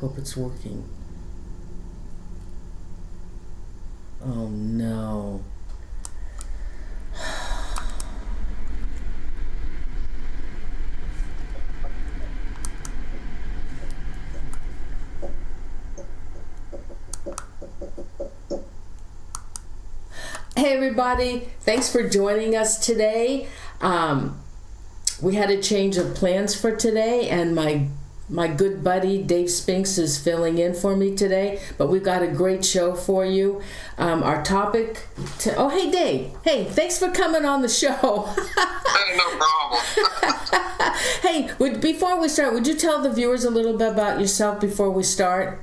hope it's working. Oh no. Hey everybody, thanks for joining us today. We had a change of plans for today, and my good buddy Dave Spinks is filling in for me today, but we've got a great show for you. Our topic oh hey Dave, hey, thanks for coming on the show. Hey, no problem. Hey, before we start, would you tell the viewers a little bit about yourself before we start?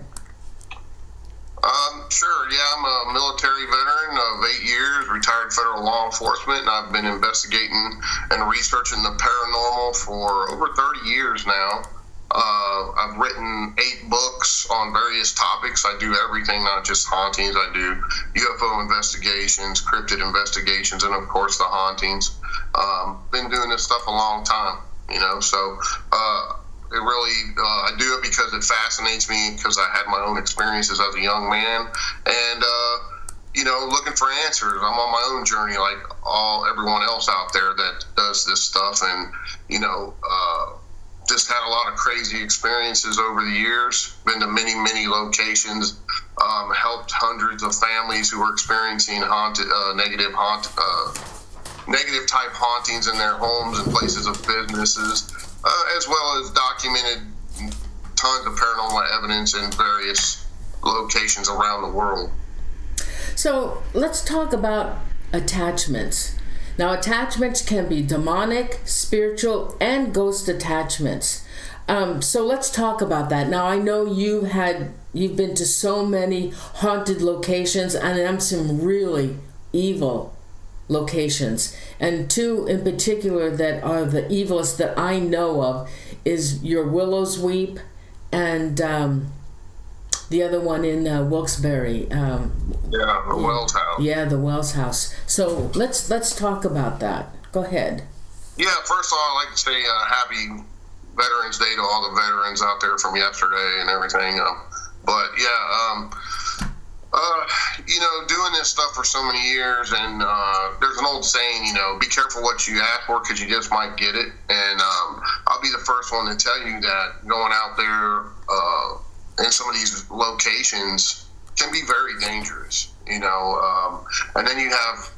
Sure, yeah, I'm a military veteran of 8 years, retired federal law enforcement, and I've been investigating and researching the paranormal for over 30 years now. I've written 8 books on various topics. I do everything, not just hauntings. I do UFO investigations, cryptid investigations, and of course the hauntings. Been doing this stuff a long time, so it really, I do it because it fascinates me, because I had my own experiences as a young man, and, looking for answers. I'm on my own journey like everyone else out there that does this stuff, and, just had a lot of crazy experiences over the years, been to many, many locations, helped hundreds of families who were experiencing negative type hauntings in their homes and places of businesses, as well as documented tons of paranormal evidence in various locations around the world. So let's talk about attachments. Now, attachments can be demonic, spiritual, and ghost attachments. So let's talk about that. Now, I know you've been to so many haunted locations, and some really evil locations. And 2 in particular that are the evilest that I know of is your Willow's Weep and the other one in Wilkes-Barre. The Wells House. Yeah, the Wells House. So let's talk about that. Go ahead. Yeah, first of all, I'd like to say happy Veterans Day to all the veterans out there from yesterday and everything. Doing this stuff for so many years, and there's an old saying, be careful what you ask for, because you just might get it. And I'll be the first one to tell you that going out there in some of these locations can be very dangerous, and then you have,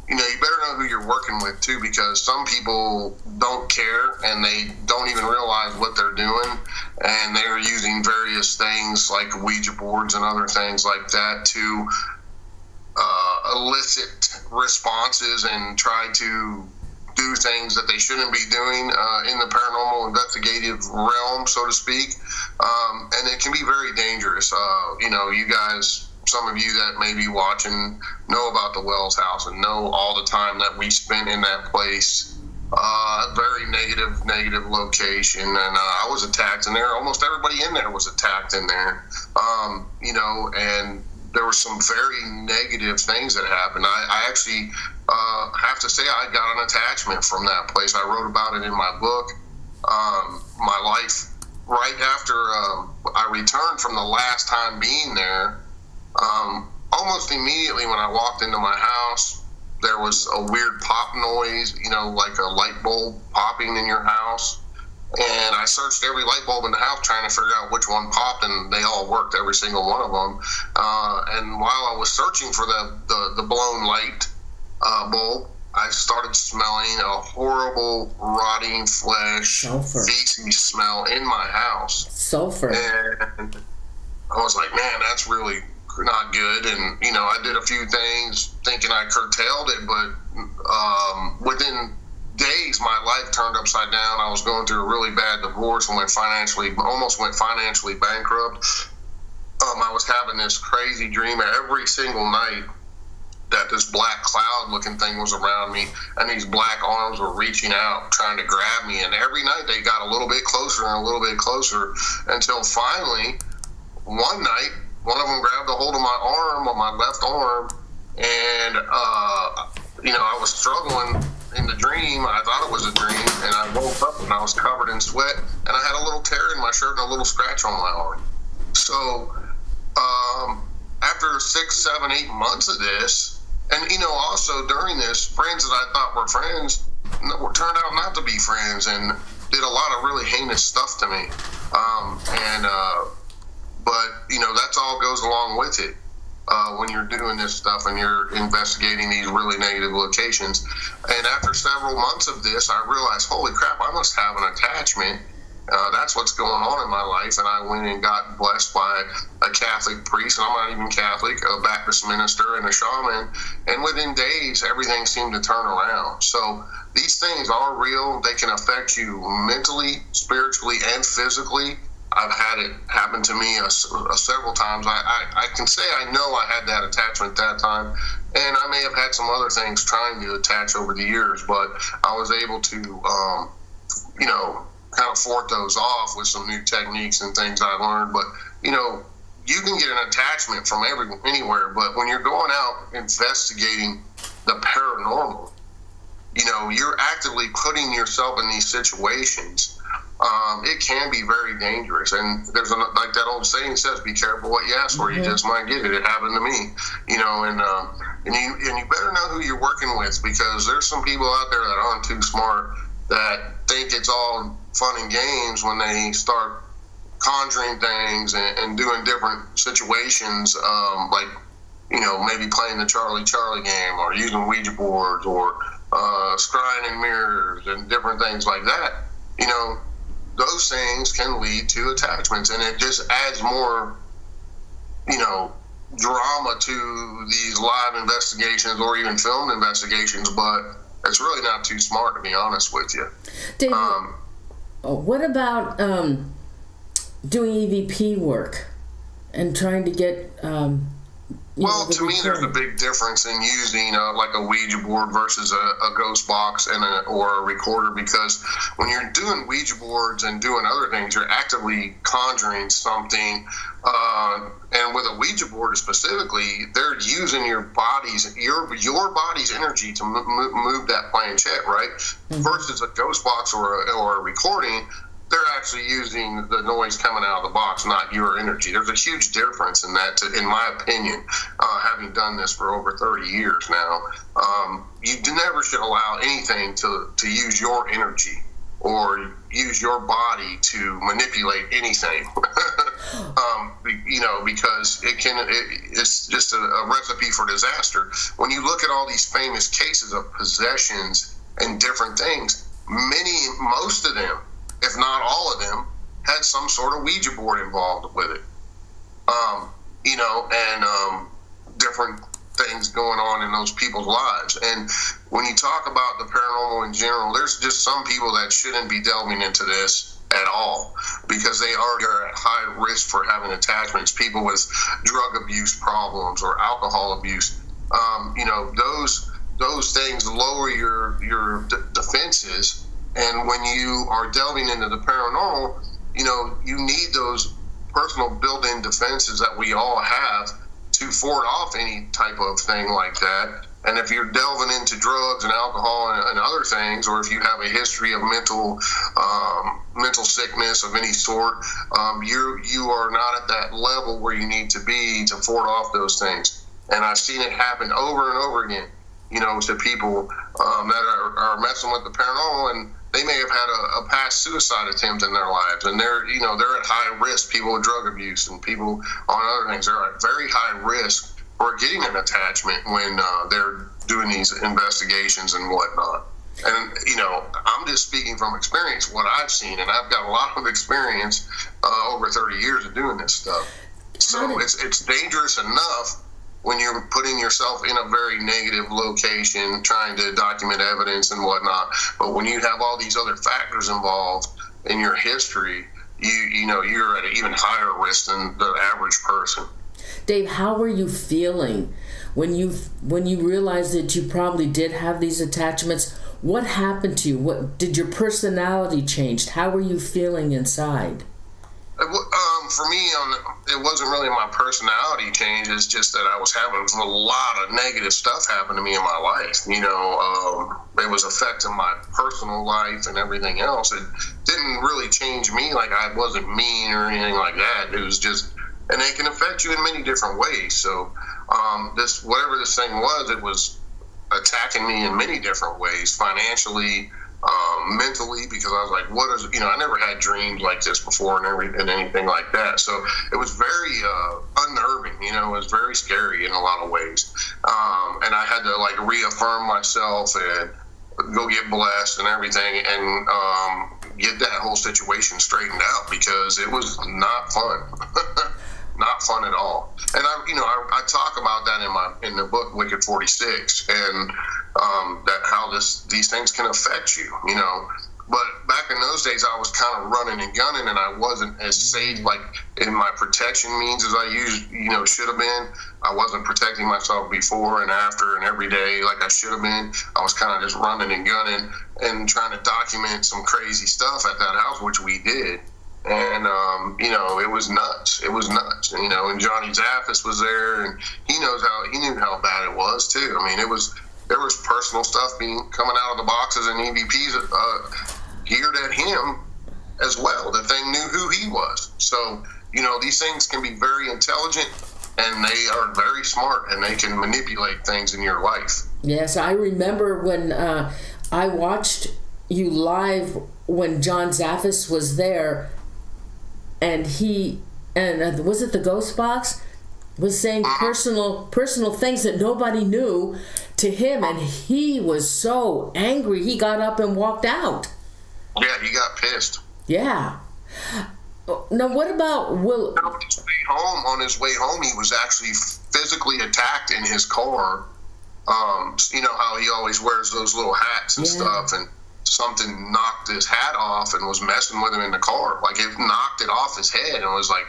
you better know who you're working with too, because some people don't care and they don't even realize what they're doing, and they're using various things like Ouija boards and other things like that to elicit responses and try to do things that they shouldn't be doing in the paranormal investigative realm, so to speak. And it can be very dangerous. You guys, some of you that may be watching, know about the Wells House and know all the time that we spent in that place. Very negative location, and I was attacked in there. Almost everybody in there was attacked in there. And there were some very negative things that happened. I actually have to say I got an attachment from that place. I wrote about it in my book. My life right after I returned from the last time being there, almost immediately when I walked into my house, there was a weird pop noise, like a light bulb popping in your house. And I searched every light bulb in the house trying to figure out which one popped, and they all worked, every single one of them. And while I was searching for the blown light bulb, I started smelling a horrible rotting flesh, feces smell in my house. Sulfur. And I was like, man, that's really not good. And, I did a few things thinking I curtailed it, but within days, my life turned upside down. I was going through a really bad divorce and almost went financially bankrupt. I was having this crazy dream every single night that this black cloud looking thing was around me, and these black arms were reaching out trying to grab me, and every night they got a little bit closer and a little bit closer, until finally one night one of them grabbed a hold of my arm, on my left arm, and I was struggling in the dream. I thought it was a dream, and I woke up and I was covered in sweat, and I had a little tear in my shirt and a little scratch on my arm. So after 6, 7, 8 months of this, and also during this, friends that I thought were friends turned out not to be friends and did a lot of really heinous stuff to me. But that's all goes along with it. When you're doing this stuff and you're investigating these really negative locations. And after several months of this, I realized, holy crap, I must have an attachment. That's what's going on in my life. And I went and got blessed by a Catholic priest, and I'm not even Catholic, a Baptist minister and a shaman. And within days, everything seemed to turn around. So these things are real. They can affect you mentally, spiritually, and physically. I've had it happen to me several times. I can say I know I had that attachment that time, and I may have had some other things trying to attach over the years, but I was able to, kind of fort those off with some new techniques and things I learned. But, you can get an attachment from anywhere, but when you're going out investigating the paranormal, you're actively putting yourself in these situations. It can be very dangerous, and there's like that old saying says, "Be careful what you ask for. You just might get it." It happened to me, and you better know who you're working with, because there's some people out there that aren't too smart that think it's all fun and games when they start conjuring things and doing different situations, like maybe playing the Charlie game or using Ouija boards or scrying in mirrors and different things like that. Those things can lead to attachments, and it just adds more, drama to these live investigations or even filmed investigations, but it's really not too smart, to be honest with you. Dave, what about doing EVP work and trying to get... Well, to me, there's a big difference in using like a Ouija board versus a ghost box or a recorder, because when you're doing Ouija boards and doing other things, you're actively conjuring something. And with a Ouija board specifically, they're using your body's energy to move that planchette, right? Mm-hmm. Versus a ghost box or a recording, they're actually using the noise coming out of the box, not your energy. There's a huge difference in that, in my opinion, having done this for over 30 years now. You never should allow anything to use your energy or use your body to manipulate anything, because it's just a recipe for disaster. When you look at all these famous cases of possessions and different things, most of them, if not all of them, had some sort of Ouija board involved with it. And different things going on in those people's lives. And when you talk about the paranormal in general, there's just some people that shouldn't be delving into this at all, because they are at high risk for having attachments. People with drug abuse problems or alcohol abuse, those things lower your defenses. And when you are delving into the paranormal, you need those personal built-in defenses that we all have to fort off any type of thing like that. And if you're delving into drugs and alcohol and other things, or if you have a history of mental sickness of any sort, you are not at that level where you need to be to fort off those things. And I've seen it happen over and over again, to people that are messing with the paranormal, and they may have had a past suicide attempt in their lives, and they're at high risk. People with drug abuse and people on other things, they're at very high risk for getting an attachment when they're doing these investigations and whatnot. And I'm just speaking from experience, what I've seen, and I've got a lot of experience over 30 years of doing this stuff. So it's dangerous enough when you're putting yourself in a very negative location, trying to document evidence and whatnot. But when you have all these other factors involved in your history, you're at an even higher risk than the average person. Dave, how were you feeling when you realized that you probably did have these attachments? What happened to you? What did your personality change? How were you feeling inside? For me, it wasn't really my personality change. It's just that I was having a lot of negative stuff happen to me in my life. It was affecting my personal life and everything else. It didn't really change me. Like, I wasn't mean or anything like that. It was just and they can affect you in many different ways. So whatever this thing was, it was attacking me in many different ways, financially, mentally, because I was like, what is, I never had dreams like this before and anything like that. So it was very unnerving, it was very scary in a lot of ways. And I had to like reaffirm myself and go get blessed and everything, and get that whole situation straightened out, because it was not fun. Not fun at all. And I talk about that in the book Wicked 46, and that how these things can affect you, But back in those days, I was kind of running and gunning, and I wasn't as safe, like in my protection means, as I should have been. I wasn't protecting myself before and after and every day like I should have been. I was kind of just running and gunning and trying to document some crazy stuff at that house, which we did. And, it was nuts. It was nuts. And Johnny Zaffis was there, and he knew how bad it was too. I mean, there was personal stuff coming out of the boxes, and EVPs geared at him as well. The thing knew who he was. So, these things can be very intelligent, and they are very smart, and they can manipulate things in your life. Yes, I remember when I watched you live when John Zaffis was there, and was it the Ghost Box? Was saying personal things that nobody knew to him, and he was so angry he got up and walked out. Yeah, he got pissed. Yeah. Now, what about Willow? On his way home, he was actually physically attacked in his car. You know how he always wears those little hats and stuff, and something knocked his hat off and was messing with him in the car. Like, it knocked it off his head and was like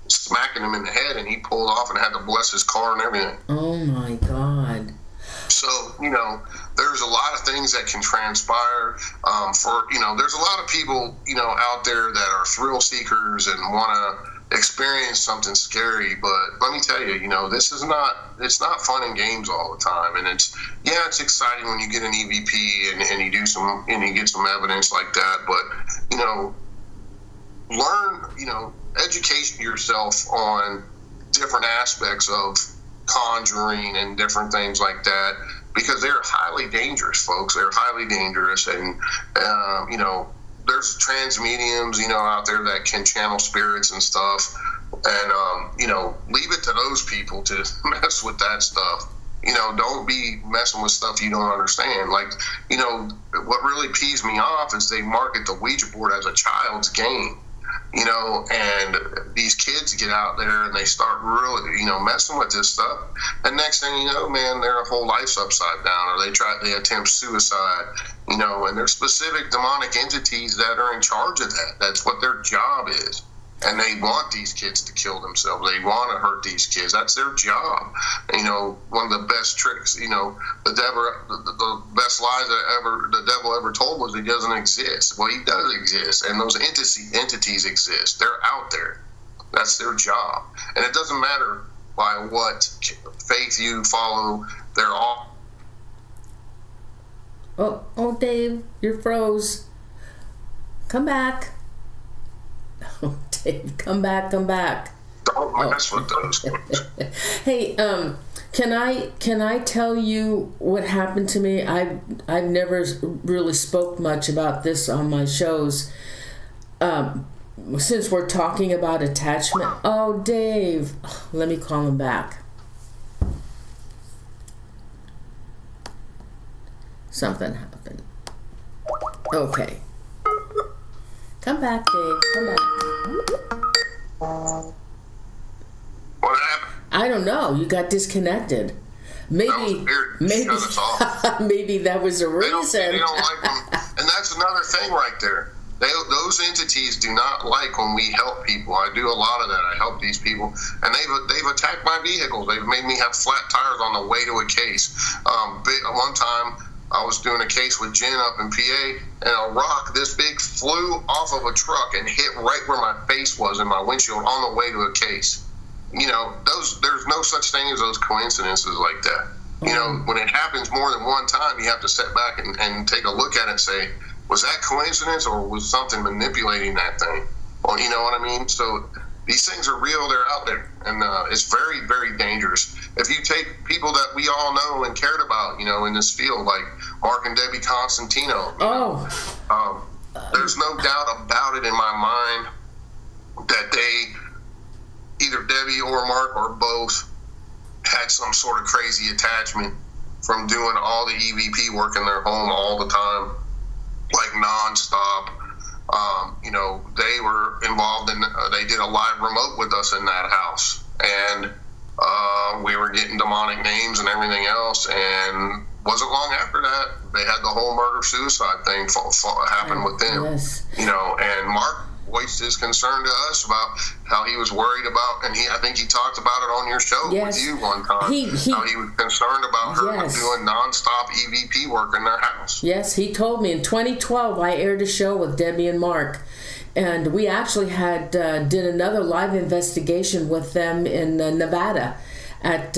smacking him in the head, and he pulled off and had to bless his car and everything. Oh my God. So, there's a lot of things that can transpire. There's a lot of people, out there that are thrill seekers and want to experience something scary. But let me tell you, it's not fun and games all the time. And it's exciting when you get an EVP and you get some evidence like that. But, learn, educate yourself on different aspects of conjuring and different things like that, because they're highly dangerous, folks. They're highly dangerous, and there's trans mediums, out there that can channel spirits and stuff, and leave it to those people to mess with that stuff. Don't be messing with stuff you don't understand. Like, what really pees me off is they market the Ouija board as a child's game. And these kids get out there and they start really, messing with this stuff. And next thing you know, man, their whole life's upside down, or they attempt suicide, and there's specific demonic entities that are in charge of that. That's what their job is. And they want these kids to kill themselves. They want to hurt these kids. That's their job. One of the best tricks, the best lies the devil ever told was he doesn't exist. Well, he does exist, and those entities exist. They're out there. That's their job. And it doesn't matter by what faith you follow. They're all. Oh, Dave, you're froze. Come back. Oh, Dave, come back. Don't mess with those. Hey, can I tell you what happened to me? I've never really spoke much about this on my shows. Since we're talking about attachment. Oh, Dave, let me call him back. Something happened. Okay. Come back, Dave. Come back. What happened? I don't know. You got disconnected. Maybe that was a reason. They don't like them. And that's another thing right there. Those entities do not like when we help people. I do a lot of that. I help these people, and they've attacked my vehicles. They've made me have flat tires on the way to a case. One time, I was doing a case with Jen up in PA, and a rock this big flew off of a truck and hit right where my face was in my windshield on the way to a case. There's no such thing as those coincidences like that. When it happens more than one time, you have to sit back and take a look at it and say, was that coincidence or was something manipulating that thing? Well, you know what I mean? So these things are real. They're out there, and it's very, very dangerous. If you take people that we all know and cared about, in this field, like Mark and Debbie Constantino, there's no doubt about it in my mind that they, either Debbie or Mark or both, had some sort of crazy attachment from doing all the EVP work in their home all the time, like nonstop. They were involved in, they did a live remote with us in that house, and we were getting demonic names and everything else, and wasn't long after that, they had the whole murder-suicide thing happen with them. Yes. And Mark voiced his concern to us about how he was worried about, and I think he talked about it on your show with you one time, how he was concerned about her doing nonstop EVP work in their house. Yes, he told me in 2012 I aired a show with Debbie and Mark, and we actually had did another live investigation with them in Nevada at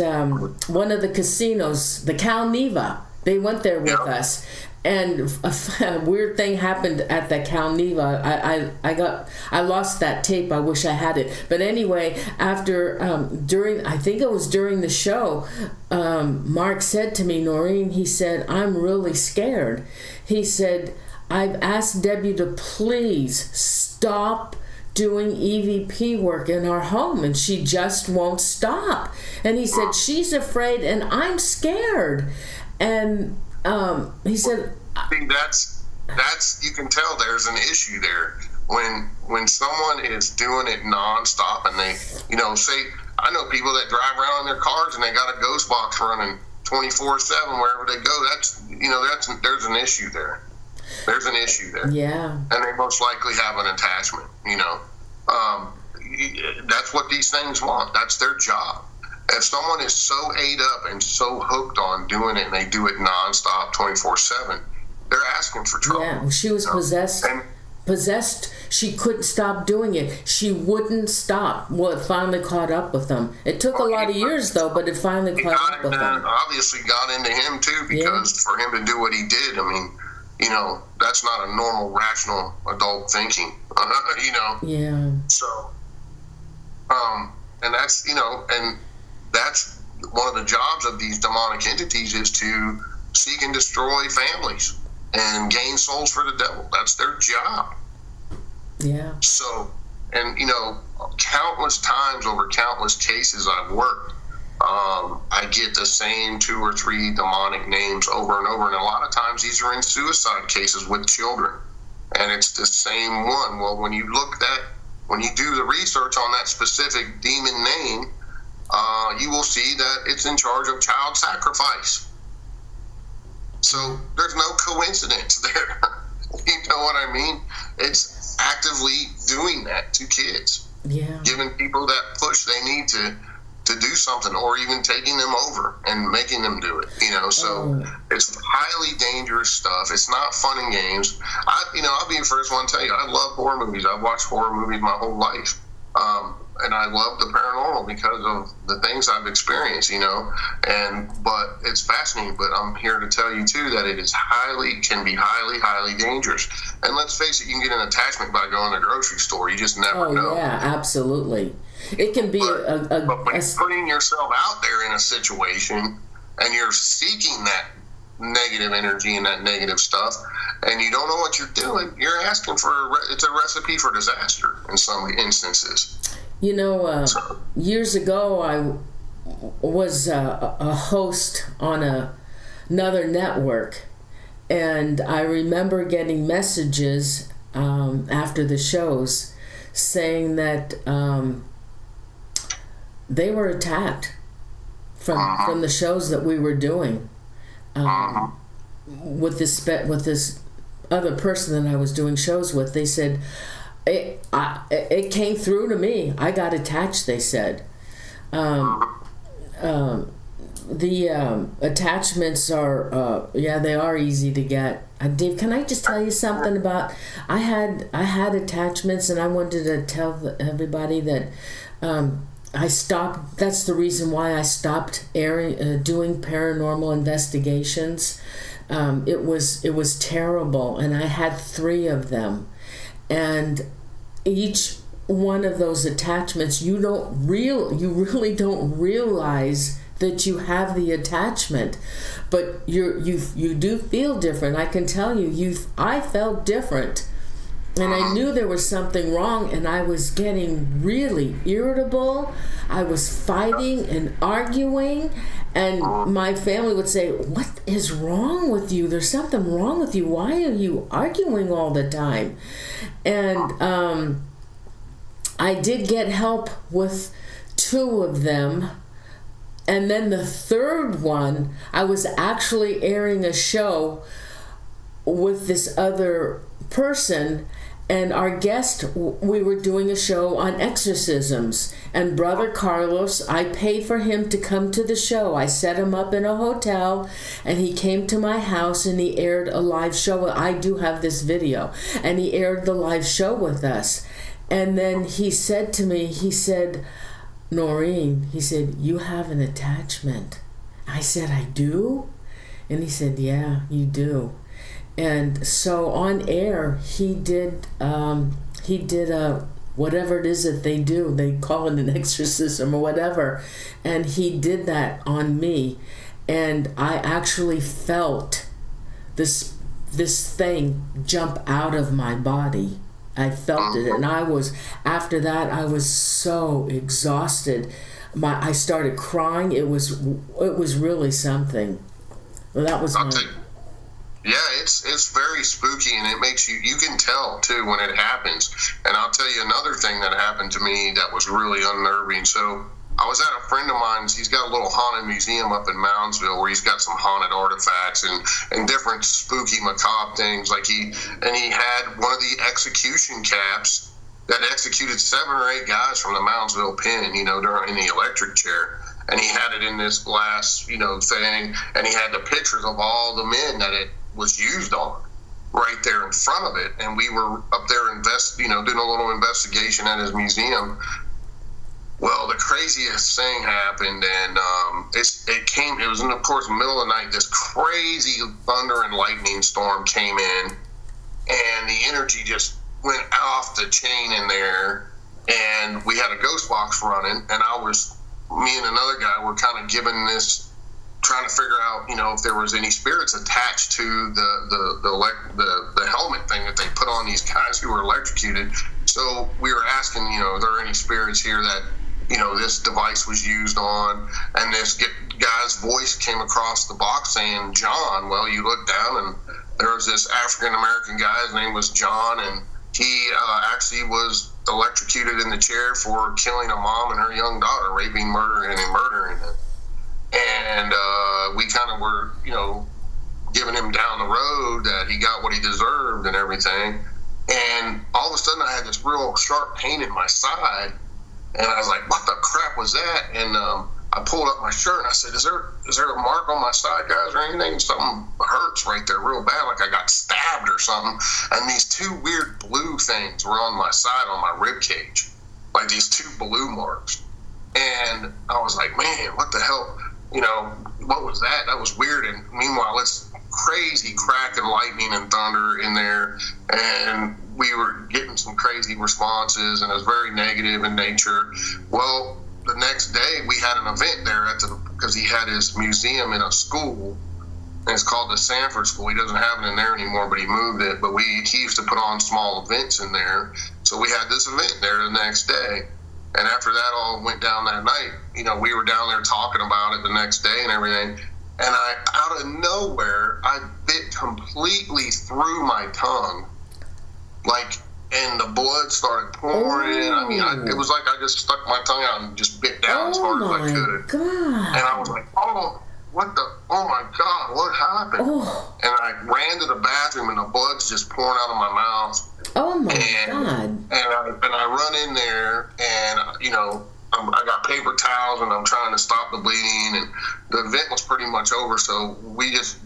one of the casinos, the Cal Neva. They went there with us. And a weird thing happened at the Cal Neva. I lost that tape. I wish I had it. But anyway, after I think it was during the show, Mark said to me, Norene, he said, I'm really scared. He said, I've asked Debbie to please stop doing EVP work in our home, and she just won't stop. And he said, she's afraid and I'm scared. And he said, I think that's you can tell there's an issue there when someone is doing it nonstop, and they say, I know people that drive around in their cars and they got a ghost box running 24/7 wherever they go. There's an issue there. There's an issue there. Yeah. And they most likely have an attachment. That's what these things want. That's their job. If someone is so ate up and so hooked on doing it, and they do it nonstop, 24/7, they're asking for trouble. Yeah, she was possessed. She couldn't stop doing it. She wouldn't stop. Well, it finally caught up with them. It took a lot of years, though, but it finally caught up with them. Obviously got into him, too, because for him to do what he did, that's not a normal, rational adult thinking, Yeah. So, and that's, and that's one of the jobs of these demonic entities, is to seek and destroy families and gain souls for the devil. That's their job. Yeah. So, and countless times over countless cases I've worked, I get the same 2 or 3 demonic names over and over, and a lot of times these are in suicide cases with children, and it's the same one. Well, when you do the research on that specific demon name, you will see that it's in charge of child sacrifice. So there's no coincidence there. You know what I mean? It's actively doing that to kids. Yeah. Giving people that push they need to do something, or even taking them over and making them do it. So it's highly dangerous stuff. It's not fun and games. I'll be the first one to tell you, I love horror movies. I've watched horror movies my whole life. And I love the paranormal because of the things I've experienced, but it's fascinating. But I'm here to tell you too that it can be highly, highly dangerous. And let's face it, you can get an attachment by going to the grocery store. You just never know. Oh yeah, absolutely. It can be but when you're putting yourself out there in a situation and you're seeking that negative energy and that negative stuff, and you don't know what you're doing, you're asking for it's a recipe for disaster in some instances. Years ago, I was a host on another network, and I remember getting messages after the shows saying that they were attacked from the shows that we were doing with this other person that I was doing shows with. They said, it came through to me. I got attached, they said. The attachments are, they are easy to get. Dave, can I just tell you something about, I had attachments, and I wanted to tell everybody that I stopped. That's the reason why I stopped doing paranormal investigations. It was terrible, and I had 3 of them. And each one of those attachments, you really don't realize that you have the attachment, but you do feel different. I can tell you, I felt different, and I knew there was something wrong, and I was getting really irritable. I was fighting and arguing, and my family would say, "What is wrong with you? There's something wrong with you. Why are you arguing all the time?" And I did get help with 2 of them. And then the third one, I was actually airing a show with this other person, and our guest, we were doing a show on exorcisms. And Brother Carlos, I paid for him to come to the show. I set him up in a hotel, and he came to my house, and he aired a live show. I do have this video. And he aired the live show with us. And then he said to me, "Norene," he said, "you have an attachment." I said, "I do?" And he said, "Yeah, you do." And so on air, he did a whatever it is that they do. They call it an exorcism or whatever. And he did that on me. And I actually felt this thing jump out of my body. I felt it, and after that, I was so exhausted. I started crying. It was really something. Well, that was it's very spooky, and it makes you can tell too when it happens. And I'll tell you another thing that happened to me that was really unnerving. So I was at a friend of mine's. He's got a little haunted museum up in Moundsville where he's got some haunted artifacts and different spooky, macabre things. He had one of the execution caps that executed 7 or 8 guys from the Moundsville pen, during the electric chair. And he had it in this glass, thing, and he had the pictures of all the men that it was used on right there in front of it. And we were up there doing a little investigation at his museum. Well, the craziest thing happened, and it was in, of course, the middle of the night. This crazy thunder and lightning storm came in, and the energy just went off the chain in there, and we had a ghost box running, and me and another guy were kind of trying to figure out, if there was any spirits attached to the helmet thing that they put on these guys who were electrocuted. So we were asking, are there any spirits here that this device was used on? And this guy's voice came across the box saying, "John." Well, you look down, and there was this African-American guy. His name was John, and he actually was electrocuted in the chair for killing a mom and her young daughter, raping, murdering them. And we kind of were, giving him down the road that he got what he deserved and everything. And all of a sudden, I had this real sharp pain in my side. And I was like, "What the crap was that?" And I pulled up my shirt, and I said, is there a mark on my side, guys, or anything? Something hurts right there real bad, like I got stabbed or something. And these 2 weird blue things were on my side, on my rib cage, like these 2 blue marks. And I was like, "Man, what the hell? What was that? That was weird." And meanwhile, it's crazy crack and lightning and thunder in there, and we were getting some crazy responses, and it was very negative in nature. Well, the next day we had an event there because he had his museum in a school, and it's called the Sanford School. He doesn't have it in there anymore, but he moved it. But he used to put on small events in there, so we had this event there the next day. And after that all went down that night, we were down there talking about it the next day and everything. And out of nowhere, I bit completely through my tongue, and the blood started pouring. I mean, it was like I just stuck my tongue out and just bit down as hard as I could. God. And I was like, "Oh my God, what happened?" Oh. And I ran to the bathroom, and the blood's just pouring out of my mouth. Oh my God. And I run in there, and I got paper towels, and I'm trying to stop the bleeding, and the event was pretty much over. So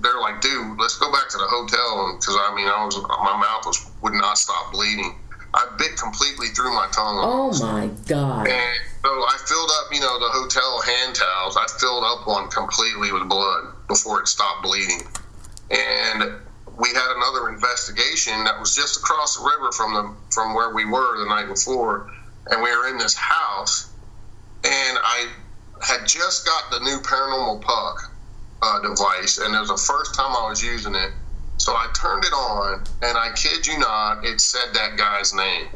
they're like, "Dude, let's go back to the hotel," because my mouth would not stop bleeding. I bit completely through my tongue. Oh my God. And so I filled up, the hotel hand towels. I filled up one completely with blood before it stopped bleeding. And we had another investigation that was just across the river from where we were the night before. and we were in this house, and I had just got the new Paranormal Puck device, and it was the first time I was using it. So I turned it on, and I kid you not, it said that guy's name.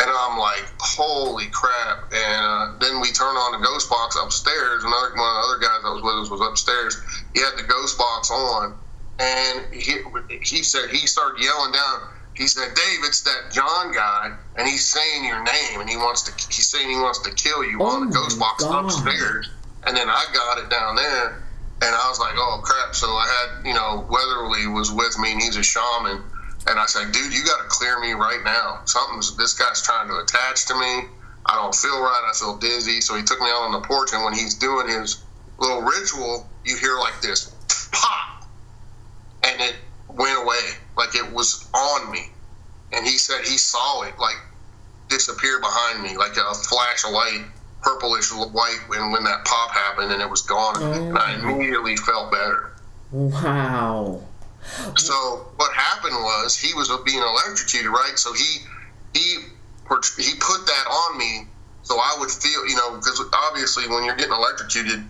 And I'm like, holy crap. And then we turned on the ghost box upstairs. One of the other guys that was with us was upstairs. He had the ghost box on, and he said, he started yelling down. He said, Dave, it's that John guy, and he's saying your name, and he's saying he wants to kill you on the ghost box upstairs. And then I got it down there, and I was like, oh crap. So I had, Weatherly was with me, and he's a shaman. And I said, dude, you got to clear me right now. This guy's trying to attach to me. I don't feel right. I feel dizzy. So he took me out on the porch, and when he's doing his little ritual, you hear like this pop, and it went away, like it was on me. And he said he saw it like disappear behind me, like a flash of light, purplish white, when that pop happened, and it was gone. And I immediately felt better. Wow. So what happened was he was being electrocuted, right? So he put that on me, so I would feel, because obviously when you're getting electrocuted,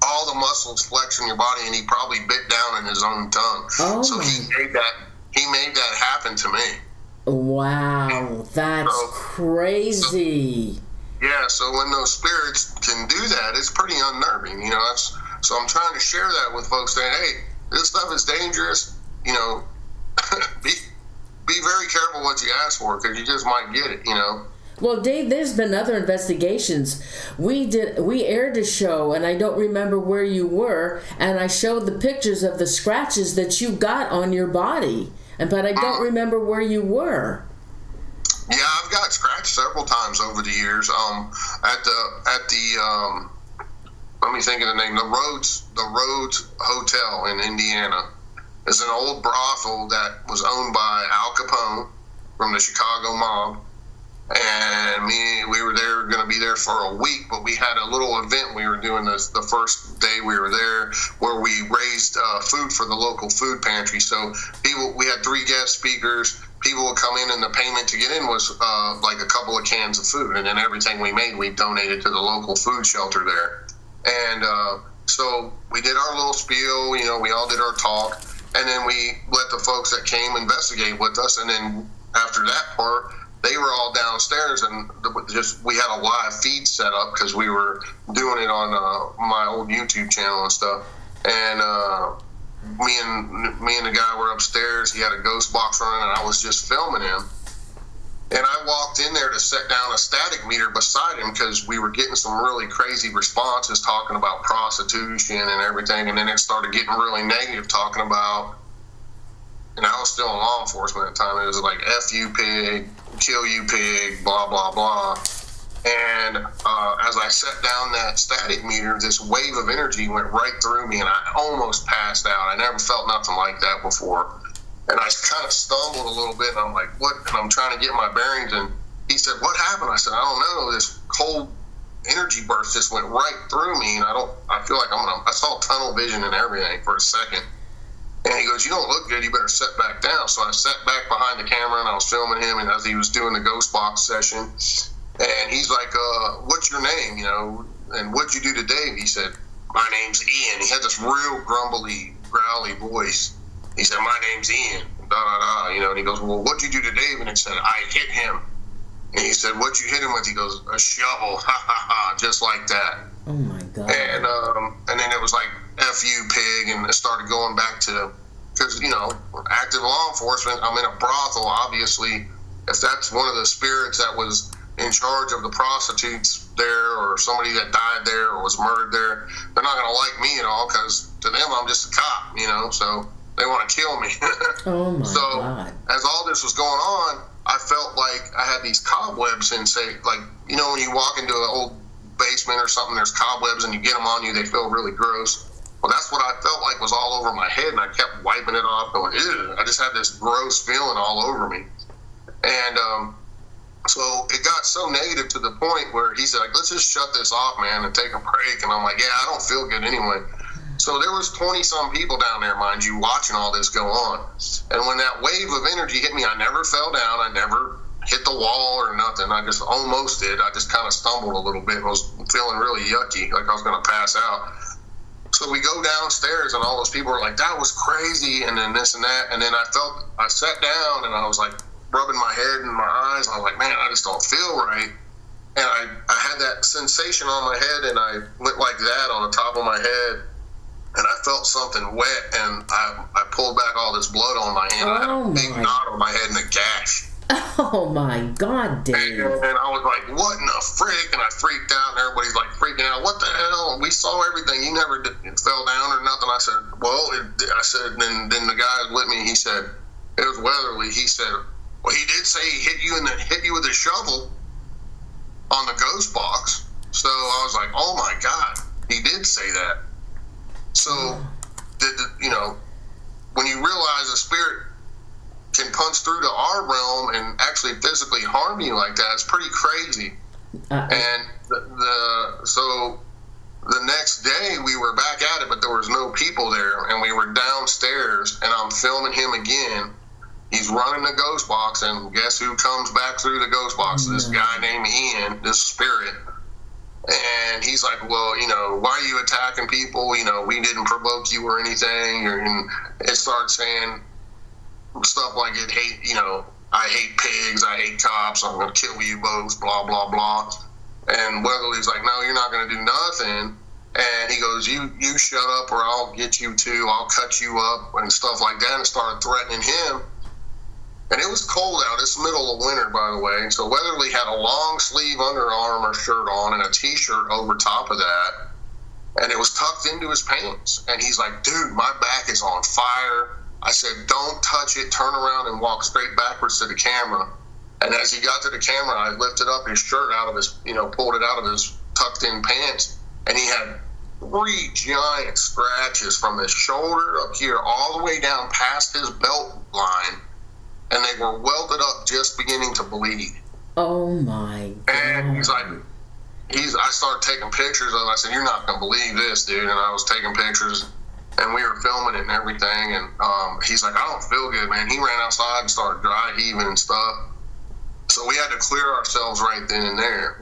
all the muscles flex in your body, and he probably bit down in his own tongue. So he made that happen to me. Wow, that's crazy. So when those spirits can do that, it's pretty unnerving. So I'm trying to share that with folks, saying, hey, this stuff is dangerous. Be very careful what you ask for, because you just might get it. Well, Dave, there's been other investigations. We aired a show, and I don't remember where you were, and I showed the pictures of the scratches that you got on your body, but I don't remember where you were. Yeah, I've got scratched several times over the years. At the let me think of the name. The Rhodes Hotel in Indiana is an old brothel that was owned by Al Capone from the Chicago mob. And we were there, going to be there for a week, but we had a little event we were doing the first day we were there, where we raised food for the local food pantry. So we had 3 guest speakers. People would come in, and the payment to get in was like a couple of cans of food, and then everything we made, we donated to the local food shelter there. And so we did our little spiel, we all did our talk, and then we let the folks that came investigate with us. And then after that part, they were all downstairs, and we had a live feed set up, because we were doing it on my old YouTube channel and stuff. And me and the guy were upstairs. He had a ghost box running, and I was just filming him. And I walked in there to set down a static meter beside him, because we were getting some really crazy responses talking about prostitution and everything. And then it started getting really negative, talking about, and I was still in law enforcement at the time, it was like, F you pig, kill you pig, blah, blah, blah. And as I set down that static meter, this wave of energy went right through me, and I almost passed out. I never felt nothing like that before. And I kind of stumbled a little bit, and I'm like, what? And I'm trying to get my bearings, and he said, what happened? I said, I don't know. This cold energy burst just went right through me, and I feel like I saw tunnel vision and everything for a second. And he goes, you don't look good. You better sit back down. So I sat back behind the camera, and I was filming him, and as he was doing the ghost box session, and he's like, what's your name, and what'd you do to Dave? He said, my name's Ian. He had this real grumbly, growly voice. He said, my name's Ian, and he goes, well, what'd you do to Dave? And he said, I hit him. And he said, what'd you hit him with? He goes, a shovel, ha, ha, ha, just like that. Oh, my God. And then it was like, F you, pig, and it started going back to, because, active law enforcement, I'm in a brothel, obviously. If that's one of the spirits that was in charge of the prostitutes there, or somebody that died there or was murdered there, they're not going to like me at all, because to them, I'm just a cop, so they want to kill me. Oh, my God. As all this was going on, I felt like I had these cobwebs in, say, like, when you walk into an old basement or something, there's cobwebs and you get them on you, they feel really gross. Well, that's what I felt like was all over my head, and I kept wiping it off, going, ew. I just had this gross feeling all over me. And so it got so negative to the point where he said, like, let's just shut this off, man, and take a break. And I'm like, yeah, I don't feel good anyway. So there was 20-some people down there, mind you, watching all this go on. And when that wave of energy hit me, I never fell down. I never hit the wall or nothing. I just almost did. I just kind of stumbled a little bit and was feeling really yucky, like I was going to pass out. So we go downstairs, and all those people are like, that was crazy, and then this and that. And then I sat down, and I was like rubbing my head and my eyes, and I was like, man, I just don't feel right. And I had that sensation on my head, and I went like that on the top of my head, and I felt something wet, and I pulled back all this blood on my hand. I had a big knot on my head and a gash. Oh my God, Dave. And I was like, what in the frick? And I freaked out, and everybody's like freaking out. What the hell? We saw everything. You never fell down or nothing. I said, well, then the guy with me, he said, it was Weatherly. He said, well, he did say he hit you with a shovel on the ghost box. So I was like, oh my God, he did say that. So, when you realize a spirit can punch through to our realm and actually physically harm you like that, it's pretty crazy. And so the next day we were back at it, but there was no people there, and we were downstairs, and I'm filming him again. He's running the ghost box, and guess who comes back through the ghost box? This guy named Ian, this spirit. And he's like, well, why are you attacking people? We didn't provoke you or anything. And it started saying stuff like, I hate pigs, I hate cops, I'm going to kill you both, blah, blah, blah. And Weatherly's like, no, you're not going to do nothing. And he goes, you shut up or I'll get you too, I'll cut you up and stuff like that, and started threatening him. And it was cold out. It's the middle of winter, by the way. So Weatherly had a long sleeve Under Armour shirt on and a T-shirt over top of that. And it was tucked into his pants. And he's like, dude, my back is on fire. I said, don't touch it. Turn around and walk straight backwards to the camera. And as he got to the camera, I lifted up his shirt out of his, pulled it out of his tucked in pants. And he had 3 giant scratches from his shoulder up here all the way down past his belt line. And they were welted up, just beginning to bleed. Oh my God. And he's like, I started taking pictures of it. I said, you're not going to believe this, dude. And I was taking pictures, and we were filming it and everything. And he's like, I don't feel good, man. He ran outside and started dry heaving and stuff. So we had to clear ourselves right then and there,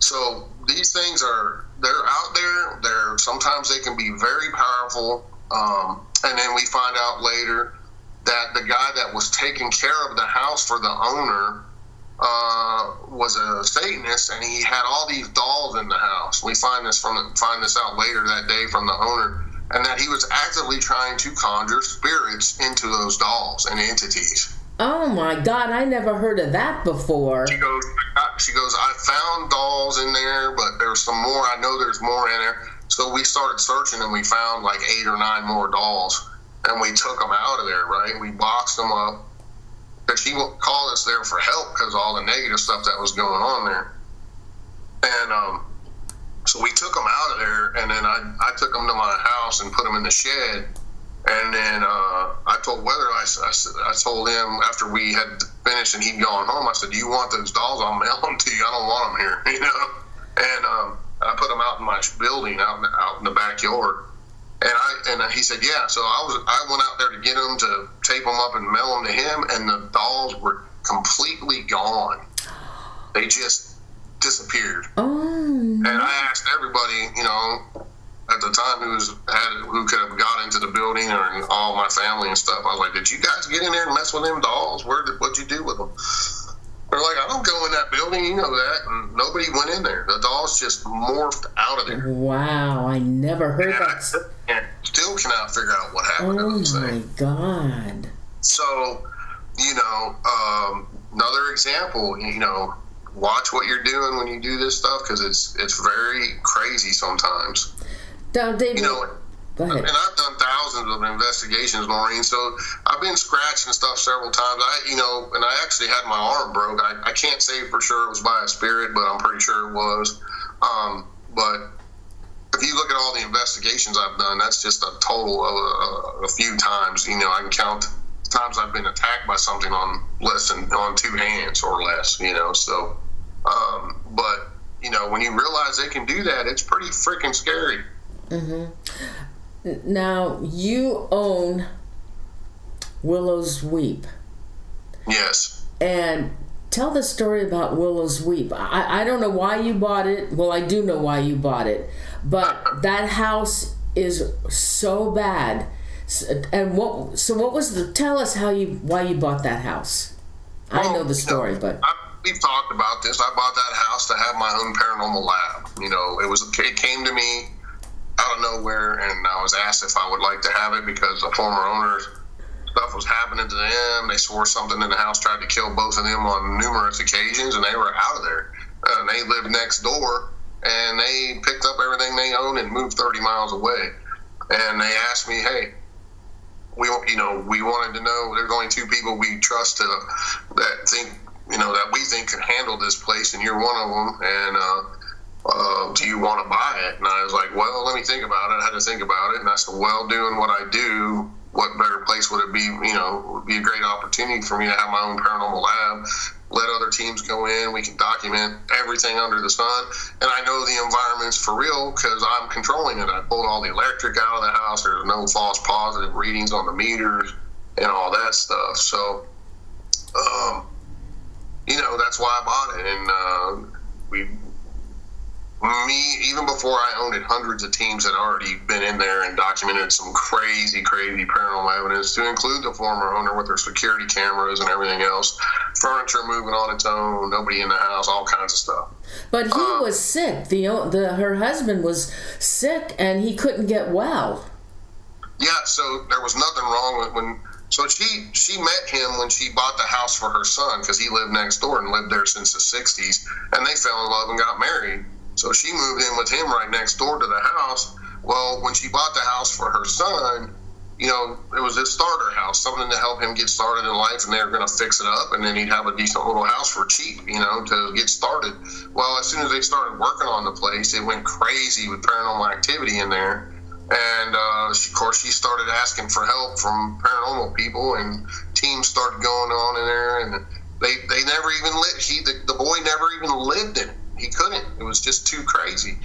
So these things they're out there. Sometimes they can be very powerful. And then we find out later that the guy that was taking care of the house for the owner was a Satanist, and he had all these dolls in the house. We find this out later that day from the owner, and that he was actively trying to conjure spirits into those dolls and entities. Oh my God, I never heard of that before. She goes, I found dolls in there, but there's some more. I know there's more in there. So we started searching, and we found like 8 or 9 more dolls. And we took them out of there, right? We boxed them up. But she called us there for help because of all the negative stuff that was going on there. And so we took them out of there, and then I took them to my house and put them in the shed. And then I told Weather, I told him after we had finished and he'd gone home, I said, do you want those dolls? I'll mail them to you. I don't want them here, And I put them out in my building, out in the backyard. And he said, yeah. So I went out there to get them, to tape them up and mail them to him, and the dolls were completely gone. They just disappeared. Oh. And I asked everybody, at the time who could have got into the building, or all my family and stuff. I was like, did you guys get in there and mess with them dolls? What'd you do with them? They're like, I don't go in that building, you know that. And nobody went in there. The dolls just morphed out of there. Wow, I never heard that. And still cannot figure out what happened to those things. Oh my God. So, another example, watch what you're doing when you do this stuff, because it's very crazy sometimes. Now, David, go ahead. And I've done thousands of investigations, Norene, so I've been scratched and stuff several times. And I actually had my arm broke. I can't say for sure it was by a spirit, but I'm pretty sure it was. But if you look at all the investigations I've done, that's just a total of a few times. I can count times I've been attacked by something on 2 hands or less, So, but, when you realize they can do that, it's pretty freaking scary. Mm-hmm. Now, you own Willow's Weep. Yes. And tell the story about Willow's Weep. I don't know why you bought it. Well, I do know why you bought it, but that house is so bad. And what was tell us why you bought that house. I know the story, but we've talked about this. I bought that house to have my own paranormal lab. It came to me out of nowhere, and I was asked if I would like to have it because the former owners, stuff was happening to them. They swore something in the house tried to kill both of them on numerous occasions, and they were out of there. They lived next door, and they picked up everything they owned and moved 30 miles away. And they asked me, hey, we wanted to know, there's only two people we trust that we think can handle this place, and you're one of them, and do you want to buy it? And I was like, well, let me think about it. I had to think about it, and I said, well, doing what I do, what better place would it be? It would be a great opportunity for me to have my own paranormal lab, let other teams go in, we can document everything under the sun, and I know the environment's for real because I'm controlling it. I pulled all the electric out of the house. There's no false positive readings on the meters and all that stuff. So, that's why I bought it. And even before I owned it, hundreds of teams had already been in there and documented some crazy paranormal evidence, to include the former owner with their security cameras and everything else, furniture moving on its own, nobody in the house, all kinds of stuff. But he was sick. Her husband was sick, and he couldn't get well. Yeah, so there was nothing wrong with So she met him when she bought the house for her son, because he lived next door and lived there since the 60s, and they fell in love and got married. So she moved in with him right next door to the house. Well, when she bought the house for her son, it was his starter house, something to help him get started in life, and they were going to fix it up, and then he'd have a decent little house for cheap, to get started. Well, as soon as they started working on the place, it went crazy with paranormal activity in there. And, of course, she started asking for help from paranormal people, and teams started going on in there, and they never even the boy never even lived in it. He couldn't. It was just too crazy.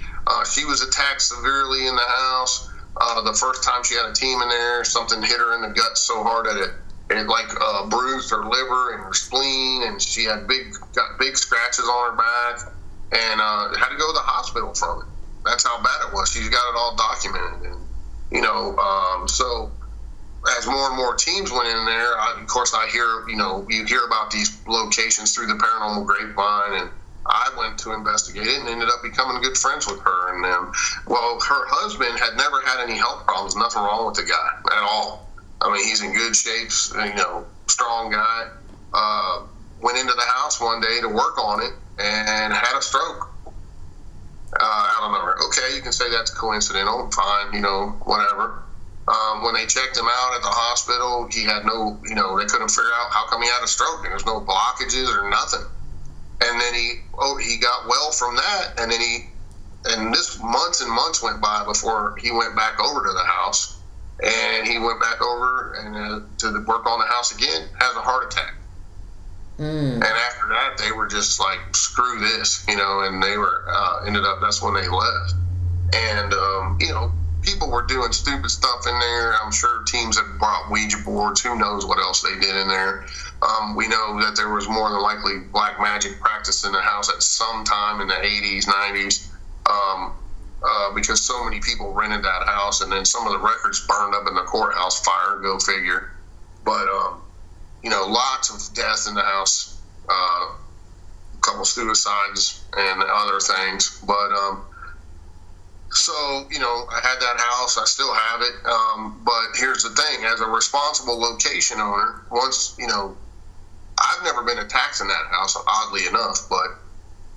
She was attacked severely in the house. The first time she had a team in there, something hit her in the gut so hard that it bruised her liver and her spleen, and she got big scratches on her back, and had to go to the hospital from it. That's how bad it was. She's got it all documented, and so as more and more teams went in there, I hear you hear about these locations through the paranormal grapevine, and I went to investigate it and ended up becoming good friends with her and them. Well, her husband had never had any health problems, nothing wrong with the guy at all. I mean, he's in good shape, strong guy. Went into the house one day to work on it and had a stroke. I don't know. Okay, you can say that's coincidental, fine, whatever. When they checked him out at the hospital, he had no, they couldn't figure out how come he had a stroke. There was no blockages or nothing. And then he got well from that, and then this months and months went by before he went back over to the house, and he went back over and to work on the house again, has a heart attack. And after that, they were just like, screw this, and they were that's when they left. And people were doing stupid stuff in there. I'm sure teams had brought Ouija boards. Who knows what else they did in there. We know that there was more than likely black magic practiced in the house at some time in the 80s, 90s, because so many people rented that house, and then some of the records burned up in the courthouse fire, go figure. But, lots of death in the house, a couple suicides and other things. But, so, I had that house, I still have it, but here's the thing, as a responsible location owner, once, I've never been attacked in that house, oddly enough, but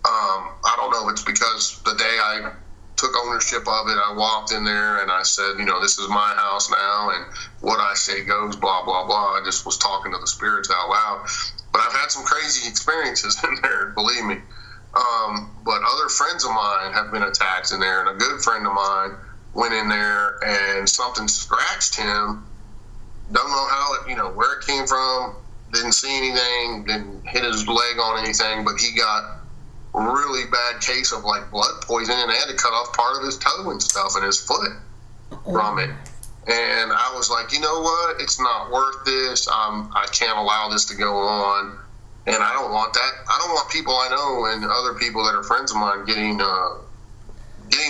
I don't know if it's because the day I took ownership of it, I walked in there and I said, this is my house now, and what I say goes, blah, blah, blah. I just was talking to the spirits out loud. But I've had some crazy experiences in there, believe me. But other friends of mine have been attacked in there, and a good friend of mine went in there and something scratched him. Don't know how where it came from, didn't see anything, didn't hit his leg on anything, but he got a really bad case of blood poisoning, and they had to cut off part of his toe and stuff and his foot from it. And I was like, you know what? It's not worth this. I can't allow this to go on. And I don't want that. I don't want people I know and other people that are friends of mine getting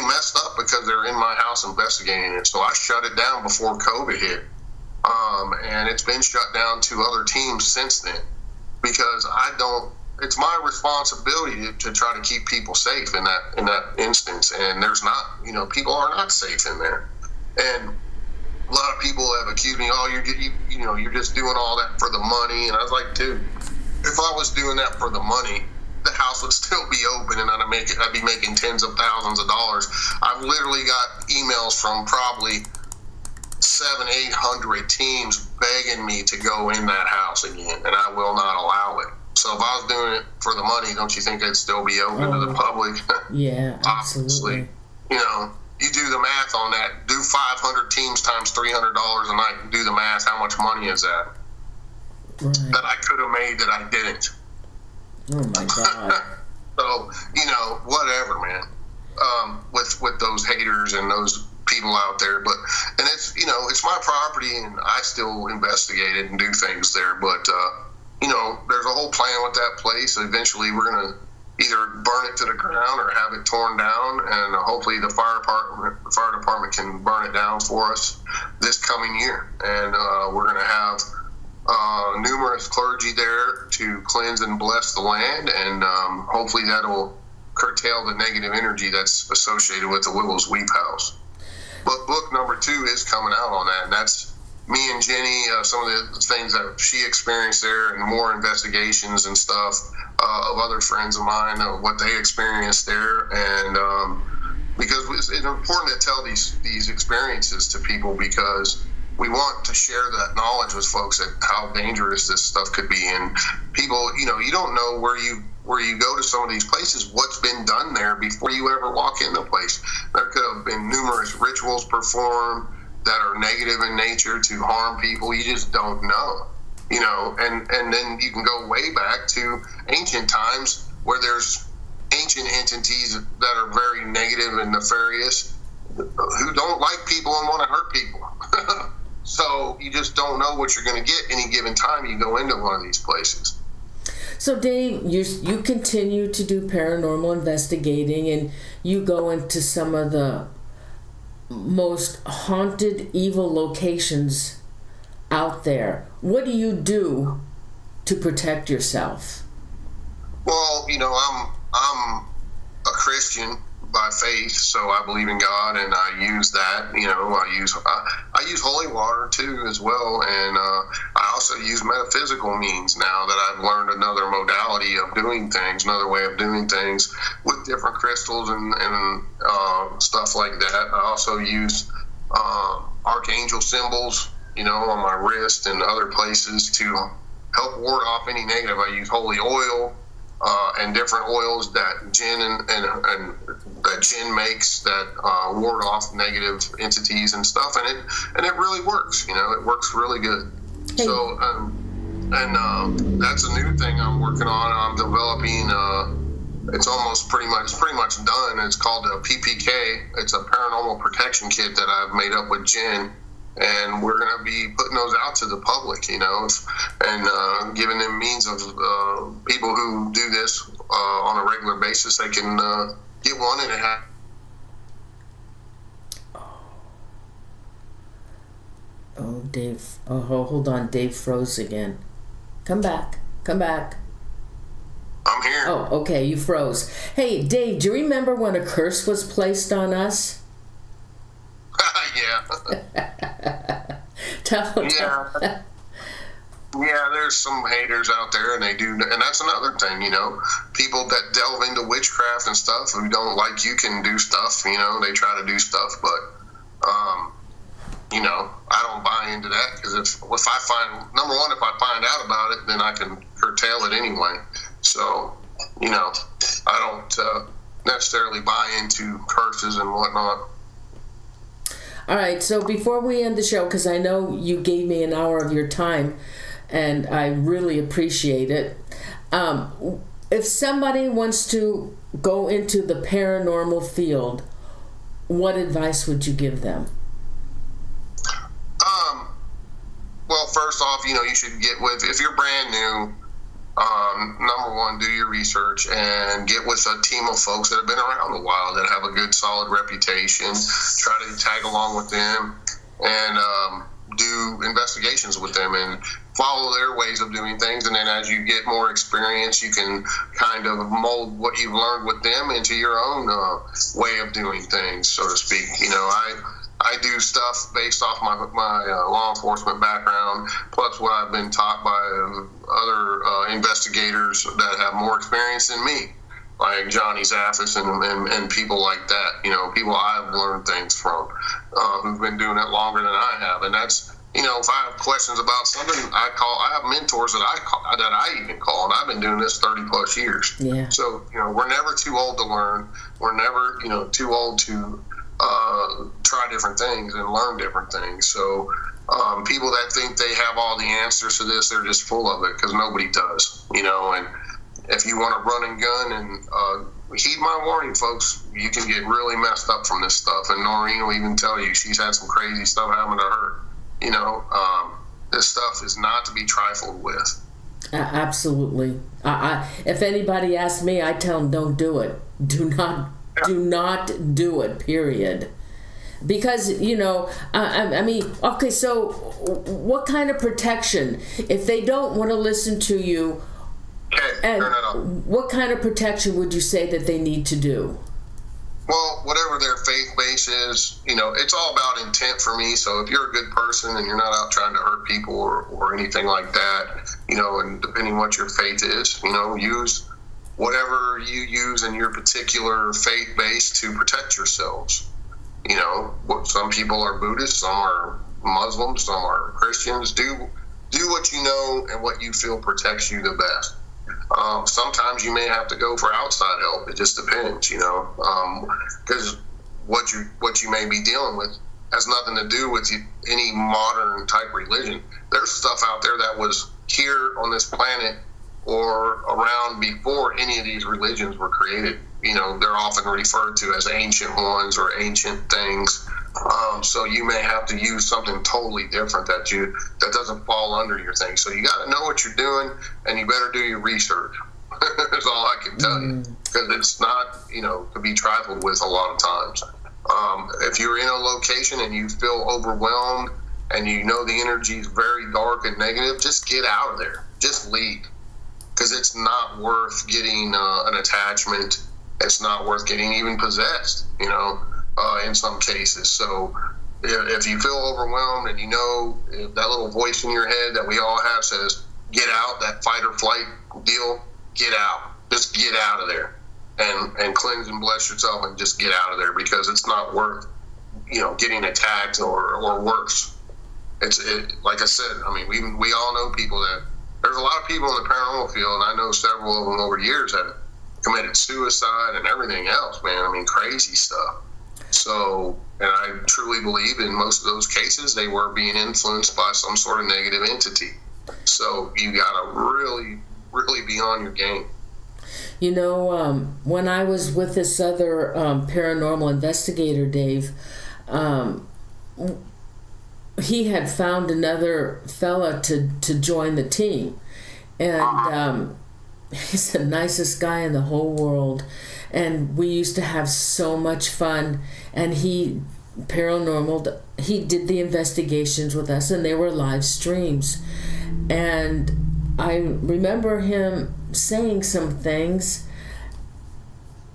messed up because they're in my house investigating it. So I shut it down before COVID hit. And it's been shut down to other teams since then, because it's my responsibility to try to keep people safe in that instance. And there's not, people are not safe in there. And a lot of people have accused me, you're just doing all that for the money. And I was like, dude, if I was doing that for the money, the house would still be open and I'd be making tens of thousands of dollars. I've literally got emails from probably 700-800 teams begging me to go in that house again, and I will not allow it. So if I was doing it for the money, don't you think it'd still be open to the public? Yeah, absolutely. You do the math on that. Do 500 teams times $300 a night. Do the math. How much money is that? Right. That I could have made that I didn't. Oh my God. So, whatever, man. With those haters and those people out there, and it's my property and I still investigate it and do things there, but there's a whole plan with that place. Eventually we're going to either burn it to the ground or have it torn down, and hopefully the fire department can burn it down for us this coming year. And we're going to have numerous clergy there to cleanse and bless the land, and hopefully that'll curtail the negative energy that's associated with the Willow's Weep House. But book number 2 is coming out on that, and that's me and Jenny, some of the things that she experienced there, and more investigations and stuff of other friends of mine, of what they experienced there. And because it's important to tell these experiences to people, because we want to share that knowledge with folks at how dangerous this stuff could be. And people, you don't know where you go to some of these places, what's been done there before you ever walk in the place. There could have been numerous rituals performed that are negative in nature to harm people. You just don't know, and then you can go way back to ancient times where there's ancient entities that are very negative and nefarious who don't like people and want to hurt people. So you just don't know what you're going to get any given time you go into one of these places. So Dave, you continue to do paranormal investigating, and you go into some of the most haunted, evil locations out there. What do you do to protect yourself? Well, I'm a Christian by faith, so I believe in God, and I use that. I use holy water too as well, and I also use metaphysical means now that I've learned another modality of doing things, another way of doing things with different crystals and stuff like that. I also use archangel symbols, on my wrist and other places to help ward off any negative. I use holy oil. And different oils that gin and that gin makes that ward off negative entities and stuff, and it really works. It works really good. Hey. So that's a new thing I'm working on. I'm developing. It's almost pretty much done. It's called a PPK. It's a paranormal protection kit that I've made up with gin. And we're going to be putting those out to the public, and giving them means of people who do this on a regular basis. They can get one and have. Oh, Dave. Oh, hold on. Dave froze again. Come back. I'm here. Oh, okay. You froze. Hey, Dave, do you remember when a curse was placed on us? Yeah. Tell. Yeah, there's some haters out there, and they do, and that's another thing, people that delve into witchcraft and stuff who don't like you can do stuff, they try to do stuff, but, I don't buy into that, because if I find out about it, then I can curtail it anyway. So, I don't necessarily buy into curses and whatnot. All right, so before we end the show, because I know you gave me an hour of your time, and I really appreciate it. If somebody wants to go into the paranormal field, what advice would you give them? Well, first off, you should get with, if you're brand new, Number one, do your research and get with a team of folks that have been around a while, that have a good, solid reputation. Try to tag along with them and do investigations with them and follow their ways of doing things. And then as you get more experience, you can kind of mold what you've learned with them into your own way of doing things, so to speak. I do stuff based off my law enforcement background, plus what I've been taught by other investigators that have more experience than me, like Johnny Zaffis and people like that. People I've learned things from, who've been doing it longer than I have. And that's, if I have questions about something, I have mentors that I even call, and I've been doing this 30 plus years. Yeah. So, we're never too old to learn. We're never, too old to try different things and learn different things. So people that think they have all the answers to this, they're just full of it, because nobody does. And if you want to run and gun, and heed my warning, folks, you can get really messed up from this stuff. And Norene will even tell you she's had some crazy stuff happen to her. This stuff is not to be trifled with. Absolutely. If anybody asks me, I tell them don't do it. Do not do it, period. Because, I mean, okay, so what kind of protection? If they don't want to listen to you, turn it up. What kind of protection would you say that they need to do? Well, whatever their faith base is, it's all about intent for me. So if you're a good person and you're not out trying to hurt people or anything like that, and depending what your faith is, use whatever you use in your particular faith base to protect yourselves. Some people are Buddhists, some are Muslims, some are Christians. Do what you know and what you feel protects you the best. Sometimes you may have to go for outside help. It just depends, because what you may be dealing with has nothing to do with any modern type religion. There's stuff out there that was here on this planet or around before any of these religions were created. They're often referred to as ancient ones or ancient things. So you may have to use something totally different that doesn't fall under your thing. So you got to know what you're doing, and you better do your research. That's all I can tell you, because it's not, to be trifled with a lot of times. If you're in a location and you feel overwhelmed and the energy is very dark and negative, just get out of there. Just leave. Because it's not worth getting an attachment. It's not worth getting even possessed, in some cases. So if you feel overwhelmed and that little voice in your head that we all have says, get out, that fight or flight deal, get out. Just get out of there and cleanse and bless yourself and just get out of there, because it's not worth, getting attacked or worse. Like I said, I mean, we all know people that, there's a lot of people in the paranormal field, and I know several of them over years that have committed suicide and everything else, man. I mean, crazy stuff. So, and I truly believe in most of those cases, they were being influenced by some sort of negative entity. So you got to really, really be on your game. When I was with this other paranormal investigator, Dave, he had found another fella to join the team. And he's the nicest guy in the whole world. And we used to have so much fun. And he did the investigations with us, and they were live streams. And I remember him saying some things,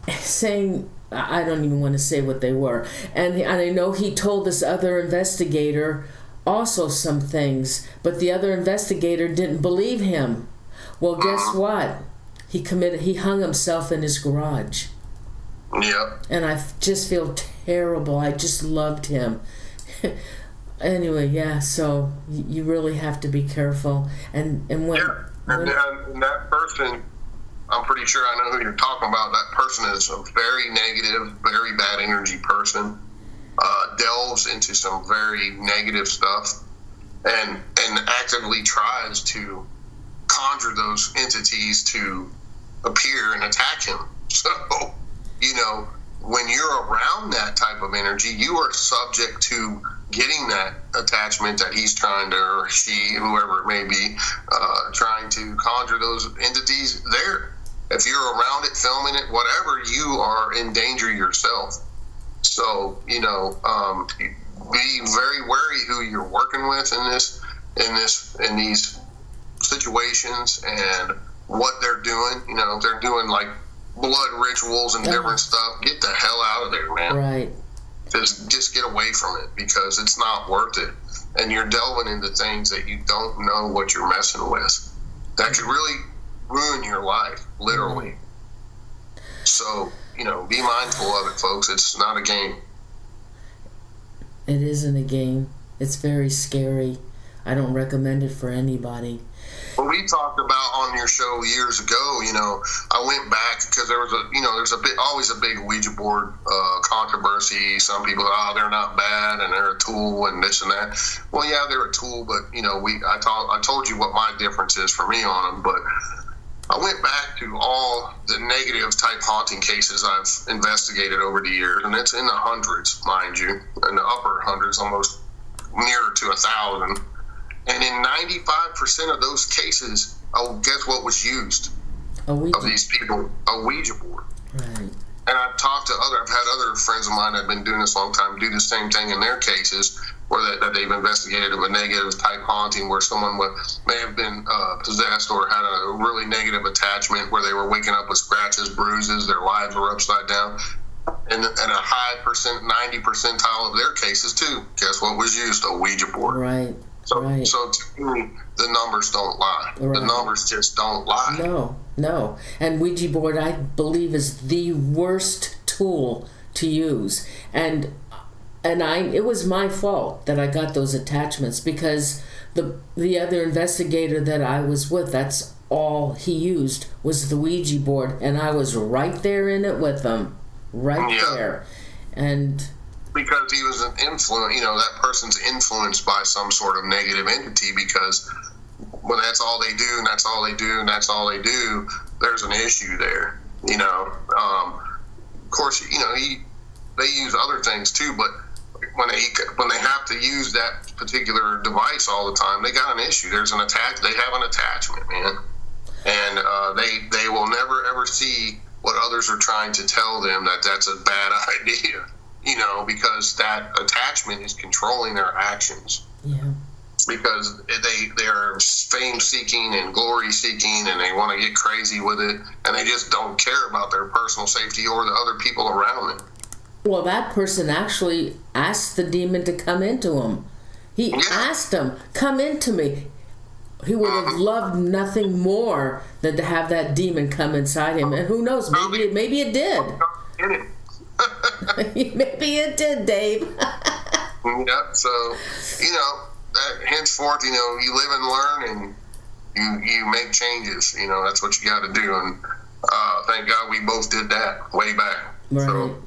I don't even want to say what they were. And I know he told this other investigator also some things, but the other investigator didn't believe him. Well, guess what? He hung himself in his garage. Yep. And I just feel terrible. I just loved him. Anyway, yeah, so you really have to be careful. And when that person, I'm pretty sure I know who you're talking about. That person is a very negative, very bad energy person. Delves into some very negative stuff and actively tries to conjure those entities to appear and attack him. So, when you're around that type of energy, you are subject to getting that attachment that he's trying to, or she, whoever it may be, trying to conjure those entities there. If you're around it, filming it, whatever, you are in danger yourself. So, be very wary who you're working with in these situations and what they're doing. If they're doing like blood rituals and different stuff, get the hell out of there, man. Right. Just get away from it, because it's not worth it. And you're delving into things that you don't know what you're messing with. That could really ruin your life, literally. So, be mindful of it, folks. It's not a game. It isn't a game. It's very scary. I don't recommend it for anybody. Well, we talked about on your show years ago, I went back because there was always a big Ouija board controversy. Some people, they're not bad and they're a tool and this and that. Well, yeah, they're a tool, but I told you what my difference is for me on them. But I went back to all the negative type haunting cases I've investigated over the years, and it's in the hundreds, mind you, in the upper hundreds, almost nearer to 1,000. And in 95% of those cases, guess what was used of these people? A Ouija board. Right. And I've had other friends of mine that have been doing this a long time do the same thing in their cases, where that they've investigated of a negative type haunting where someone may have been possessed or had a really negative attachment where they were waking up with scratches, bruises, their lives were upside down. And a high 90 percentile of their cases too. Guess what was used? A Ouija board. Right. So to me, the numbers don't lie. Right. The numbers just don't lie. No. And Ouija board, I believe, is the worst tool to use. And it was my fault that I got those attachments, because the other investigator that I was with, that's all he used was the Ouija board, and I was right there in it with him, there. And because he was an influence, that person's influenced by some sort of negative entity, because when that's all they do and that's all they do and that's all they do, there's an issue there. Of course, they use other things too, but when they have to use that particular device all the time, they got an issue. There's an attack. They have an attachment, man, and they will never ever see what others are trying to tell them, that's a bad idea. Because that attachment is controlling their actions. Yeah. Because they're fame-seeking and glory-seeking, and they want to get crazy with it, and they just don't care about their personal safety or the other people around them. Well, that person actually asked the demon to come into him. He asked him, come into me. He would have loved nothing more than to have that demon come inside him. And who knows, maybe it did. Maybe it did, Dave. Yeah, so, henceforth, you live and learn, and you make changes. That's what you got to do. And thank God we both did that way back. Right. So,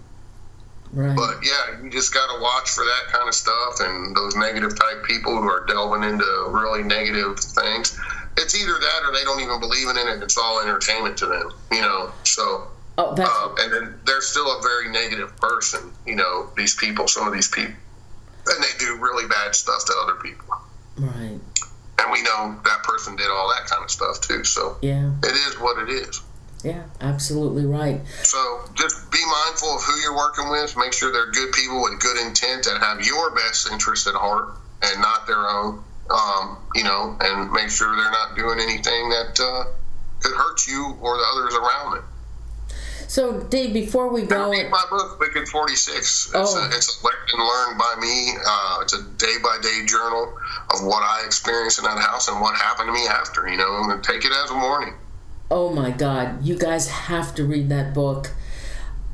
right. But, yeah, you just got to watch for that kind of stuff and those negative type people who are delving into really negative things. It's either that or they don't even believe in it, and it's all entertainment to them, so... and then they're still a very negative person, some of these people, and they do really bad stuff to other people. Right. And we know that person did all that kind of stuff too, so yeah, it is what it is. Yeah, absolutely right. So just be mindful of who you're working with. Make sure they're good people with good intent that have your best interest at heart and not their own, and make sure they're not doing anything that could hurt you or the others around it. So, Dave, before we go... Read my book, Wicked 46. It's a learn and learn by me. It's a day-by-day journal of what I experienced in that house and what happened to me after, and take it as a warning. Oh, my God. You guys have to read that book.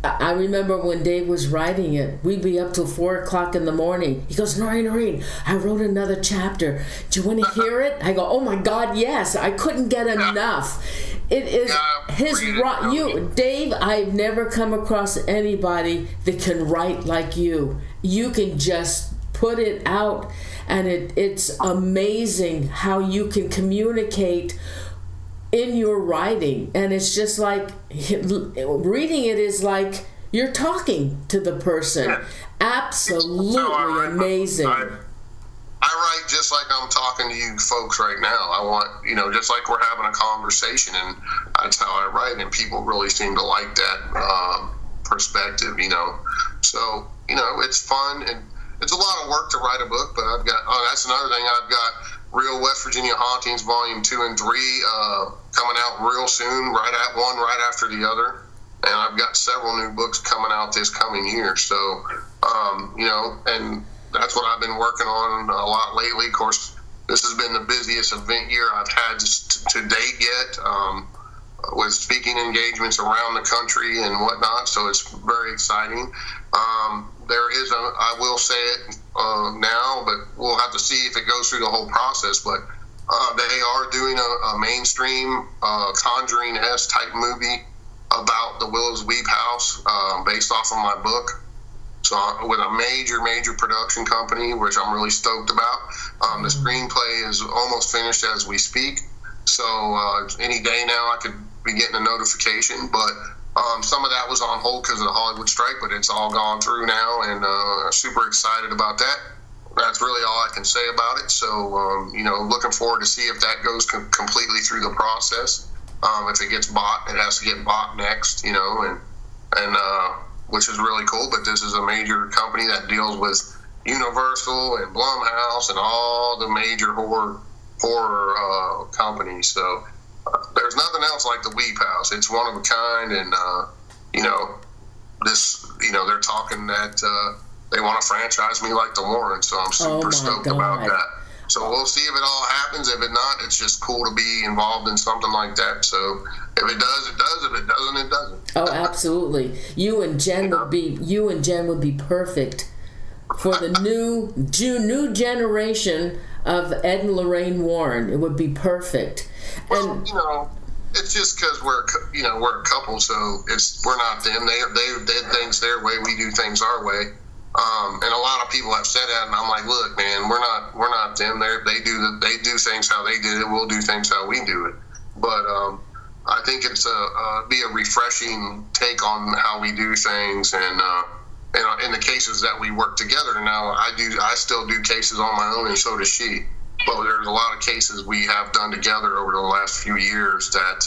I remember when Dave was writing it, we'd be up till 4 o'clock in the morning. He goes, Norene, I wrote another chapter. Do you want to hear it? I go, oh, my God, yes. I couldn't get enough. It is Dave, I've never come across anybody that can write like you. You can just put it out, and it's amazing how you can communicate in your writing. And it's just like, reading it is like you're talking to the person. Yeah. Absolutely amazing. I write just like I'm talking to you folks right now. I want, just like we're having a conversation, and that's how I write, and people really seem to like that perspective, So, it's fun, and it's a lot of work to write a book, but that's another thing. I've got Real West Virginia Hauntings Volume 2 and 3 coming out real soon, right after the other. And I've got several new books coming out this coming year. So, and that's what I've been working on a lot lately. Of course, this has been the busiest event year I've had to date yet, with speaking engagements around the country and whatnot. So it's very exciting. There is I will say it now, but we'll have to see if it goes through the whole process. But they are doing a mainstream conjuring-esque type movie about the Willow's Weep House, based off of my book. So with a major production company, which I'm really stoked about. The screenplay is almost finished as we speak. So any day now I could be getting a notification, but some of that was on hold because of the Hollywood strike, but it's all gone through now, and super excited about that. That's really all I can say about it. So, looking forward to see if that goes completely through the process. If it gets bought, it has to get bought next, and which is really cool. But this is a major company that deals with Universal and Blumhouse and all the major horror companies. So there's nothing else like the Weep House. It's one of a kind, and they're talking that they want to franchise me like the Warren. So I'm super stoked about that. So we'll see if it all happens. If it not, it's just cool to be involved in something like that. So if it does, it does. If it doesn't, it doesn't. Oh, absolutely. You and Jen would be perfect for the new generation of Ed and Lorraine Warren. It would be perfect. Well, it's just because we're a couple, so we're not them. They did things their way. We do things our way. And a lot of people have said that, and I'm like, look, man, we're not them. They do things how they did it. We'll do things how we do it. But I think it's be a refreshing take on how we do things, and in the cases that we work together. Now, I still do cases on my own, and so does she. But there's a lot of cases we have done together over the last few years that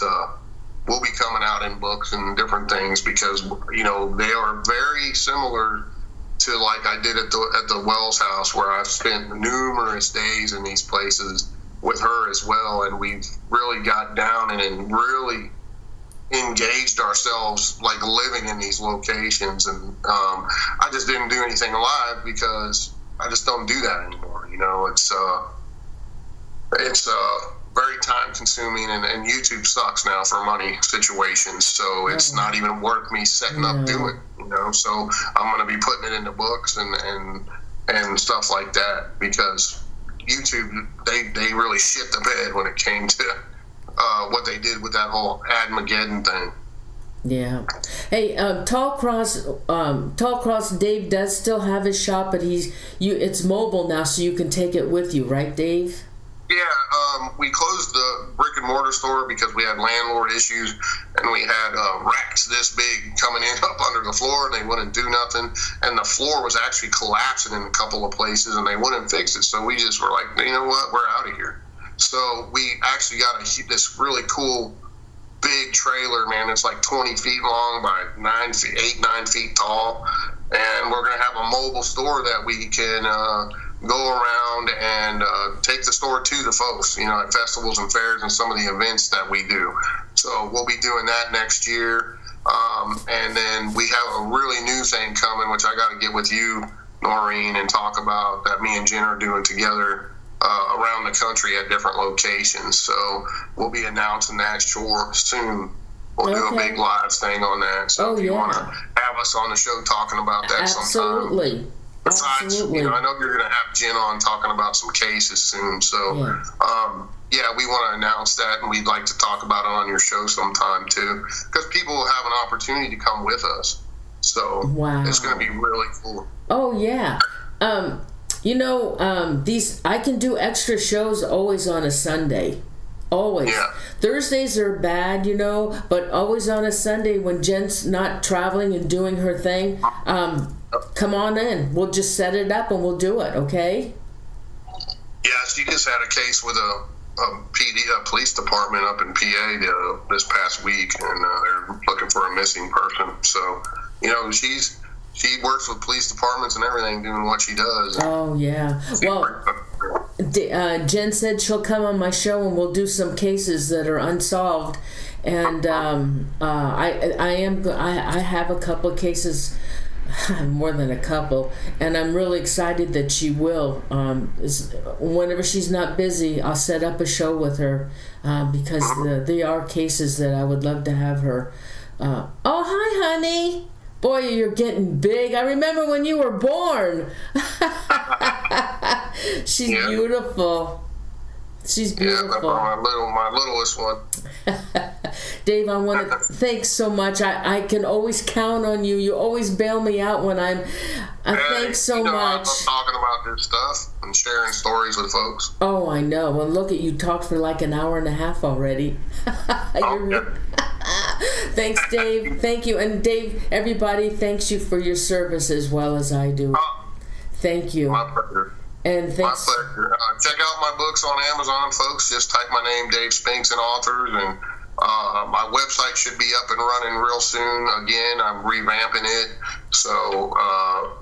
will be coming out in books and different things, because they are very similar to like I did at the Wells house, where I've spent numerous days in these places with her as well, and we've really got down and really engaged ourselves, like living in these locations. And I just didn't do anything live because I just don't do that anymore. It's very time consuming, and YouTube sucks now for money situations, so it's not even worth me setting up doing, so I'm going to be putting it into books and stuff like that, because YouTube, they really shit the bed when it came to what they did with that whole Admageddon thing. Yeah. Hey, Tall Cross Dave does still have his shop, but it's mobile now, so you can take it with you, right, Dave? Yeah, we closed the brick and mortar store because we had landlord issues, and we had rats this big coming in up under the floor, and they wouldn't do nothing, and the floor was actually collapsing in a couple of places, and they wouldn't fix it. So we just were like, you know what, we're out of here. So we actually got this really cool big trailer, man. It's like 20 feet long by 9 feet tall, and we're gonna have a mobile store that we can go around and take the store to the folks, at festivals and fairs and some of the events that we do. So we'll be doing that next year. And then we have a really new thing coming, which I got to get with you, Norene, and talk about, that me and Jen are doing together around the country at different locations. So we'll be announcing that soon. We'll do a big live thing on that. So if you want to have us on the show talking about that sometime. Besides, I know you're going to have Jen on talking about some cases soon. So, we want to announce that, and we'd like to talk about it on your show sometime too, because people will have an opportunity to come with us. So it's going to be really cool. Oh yeah. I can do extra shows always on a Sunday. Always. Yeah. Thursdays are bad, but always on a Sunday when Jen's not traveling and doing her thing, come on in. We'll just set it up and we'll do it, okay? Yeah, she just had a case with a police department up in PA this past week, and they're looking for a missing person. So, she works with police departments and everything, doing what she does. Oh, yeah. Well, Jen said she'll come on my show and we'll do some cases that are unsolved. And I have a couple of cases, more than a couple, and I'm really excited that she will. Whenever she's not busy, I'll set up a show with her because they are cases that I would love to have her. Oh, hi, honey. Boy, you're getting big. I remember when you were born. She's beautiful. She's beautiful. Yeah, my littlest one. Dave, I want to thanks so much. I can always count on you. You always bail me out when thanks so much. I love talking about this stuff and sharing stories with folks. Oh, I know. Well, look at you, talked for like an hour and a half already. Thanks, Dave. Thank you. And Dave, everybody thanks you for your service as well as I do. Thank you. My pleasure. And thanks. My pleasure. Check out my books on Amazon, folks. Just type my name, Dave Spinks, and authors, and my website should be up and running real soon. Again, I'm revamping it, so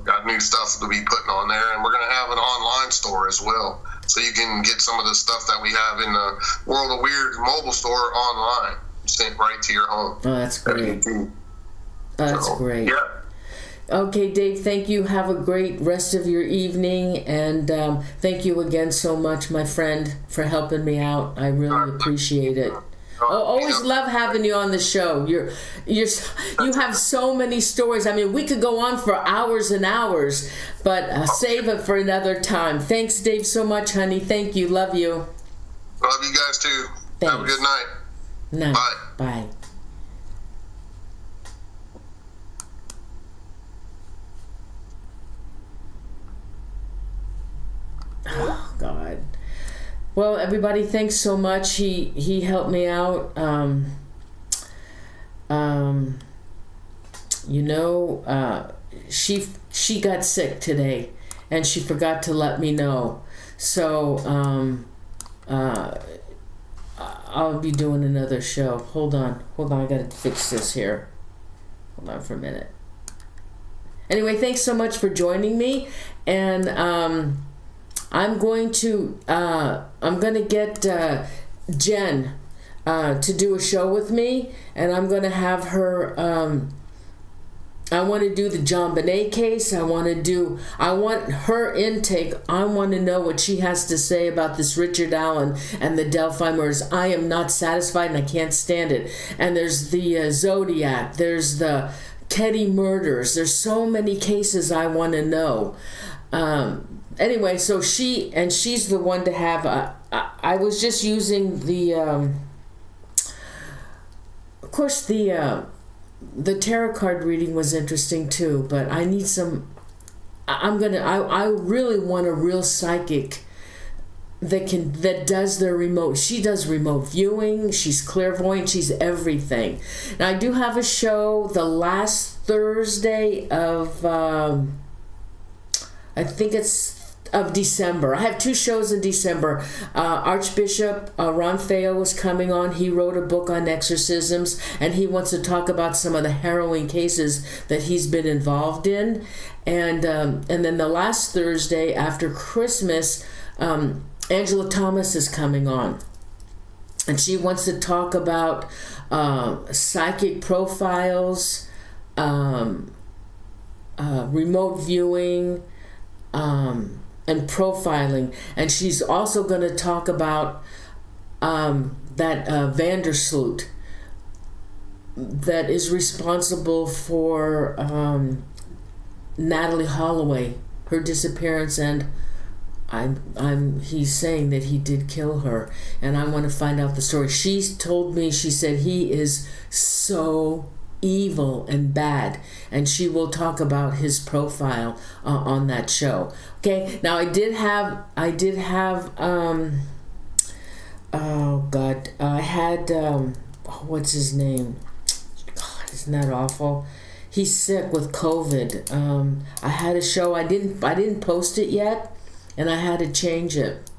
got new stuff to be putting on there, and we're going to have an online store as well, so you can get some of the stuff that we have in the World of Weird mobile store online, sent right to your home. Oh, that's great. That's great. Yeah. Okay, Dave, thank you. Have a great rest of your evening, and thank you again so much, my friend, for helping me out. I really appreciate it. Always love having you on the show. You have so many stories. I mean, we could go on for hours and hours, but save it for another time. Thanks, Dave, so much, honey. Thank you. Love you. Love you guys too. Thanks. Have a good night. Night. Bye. Bye. Oh, God. Well, everybody, thanks so much. He helped me out. She got sick today, and she forgot to let me know. So I'll be doing another show. Hold on. I gotta fix this here. Hold on for a minute. Anyway, thanks so much for joining me, and I'm going to get Jen to do a show with me, and I'm going to have her. I want to do the John Bonet case. I want her intake. I want to know what she has to say about this Richard Allen and the Delphi murders. I am not satisfied, and I can't stand it. And there's the Zodiac. There's the Ketty murders. There's so many cases I want to know. Anyway, so she's the one to have. I was just using the, of course, the tarot card reading was interesting too. But I need some. I really want a real psychic that does their remote. She does remote viewing. She's clairvoyant. She's everything. Now I do have a show the last Thursday of. I think it's of December. I have 2 shows in December. Archbishop Ron Feo was coming on. He wrote a book on exorcisms, and he wants to talk about some of the harrowing cases that he's been involved in. And then the last Thursday after Christmas, Angela Thomas is coming on, and she wants to talk about psychic profiles, remote viewing, and profiling. And she's also going to talk about that Vandersloot that is responsible for Natalie Holloway, her disappearance, and he's saying that he did kill her, and I want to find out the story. She's told me, she said he is so evil and bad, and she will talk about his profile on that show. Okay, now I did have Oh God, I had what's his name? God, isn't that awful? He's sick with COVID. I had a show. I didn't post it yet, and I had to change it.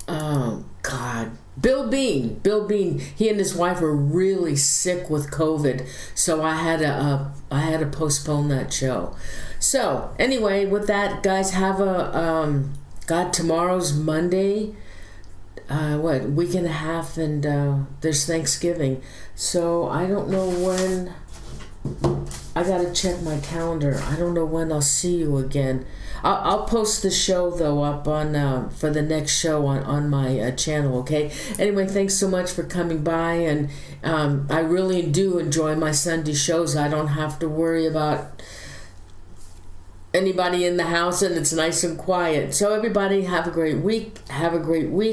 Oh God, Bill Bean. He and his wife were really sick with COVID, so I had to postpone that show. So anyway, with that, guys, have a God. Tomorrow's Monday. Week and a half, and there's Thanksgiving. So I don't know when. I gotta check my calendar. I don't know when I'll see you again. I'll post the show though up on for the next show on my channel. Okay. Anyway, thanks so much for coming by, and I really do enjoy my Sunday shows. I don't have to worry about anybody in the house, and it's nice and quiet. So everybody, have a great week.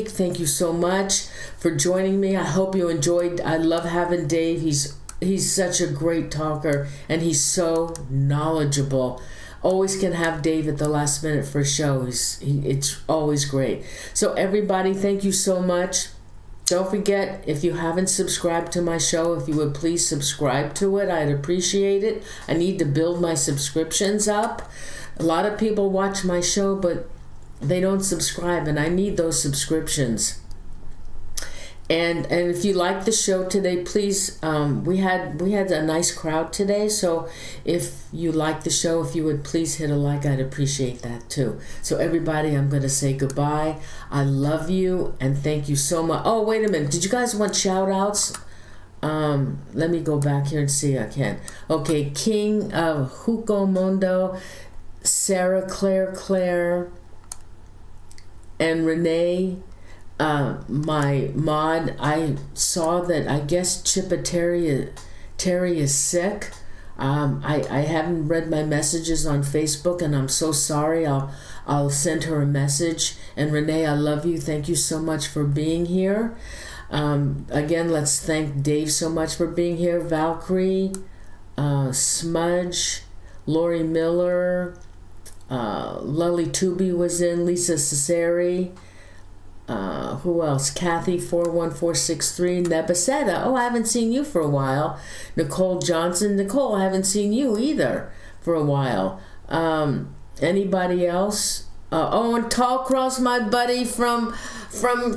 Thank you so much for joining me. I hope you enjoyed. I love having Dave. He's such a great talker, and he's so knowledgeable. Always can have Dave at the last minute for a show. It's always great. So everybody, thank you so much. Don't forget, if you haven't subscribed to my show, if you would please subscribe to it. I'd appreciate it. I need to build my subscriptions up. A lot of people watch my show, but they don't subscribe, and I need those subscriptions. And if you like the show today, please, we had a nice crowd today, so if you like the show, if you would please hit a like, I'd appreciate that too. So everybody, I'm going to say goodbye. I love you, and thank you so much. Oh, wait a minute. Did you guys want shout-outs? Let me go back here and see I can. Okay, King of Hugo Mondo, Sarah Claire, and Renee. My mod, I saw that I guess Chippa Terry is sick. I haven't read my messages on Facebook, and I'm so sorry. I'll send her a message. And Renee, I love you. Thank you so much for being here. Again, let's thank Dave so much for being here. Valkyrie, Smudge, Lori Miller, Lully Tubi was in, Lisa Cesari. Who else? Kathy 41463, Nebasetta. Oh, I haven't seen you for a while. Nicole Johnson. Nicole, I haven't seen you either for a while. Anybody else? And Tallcross, my buddy from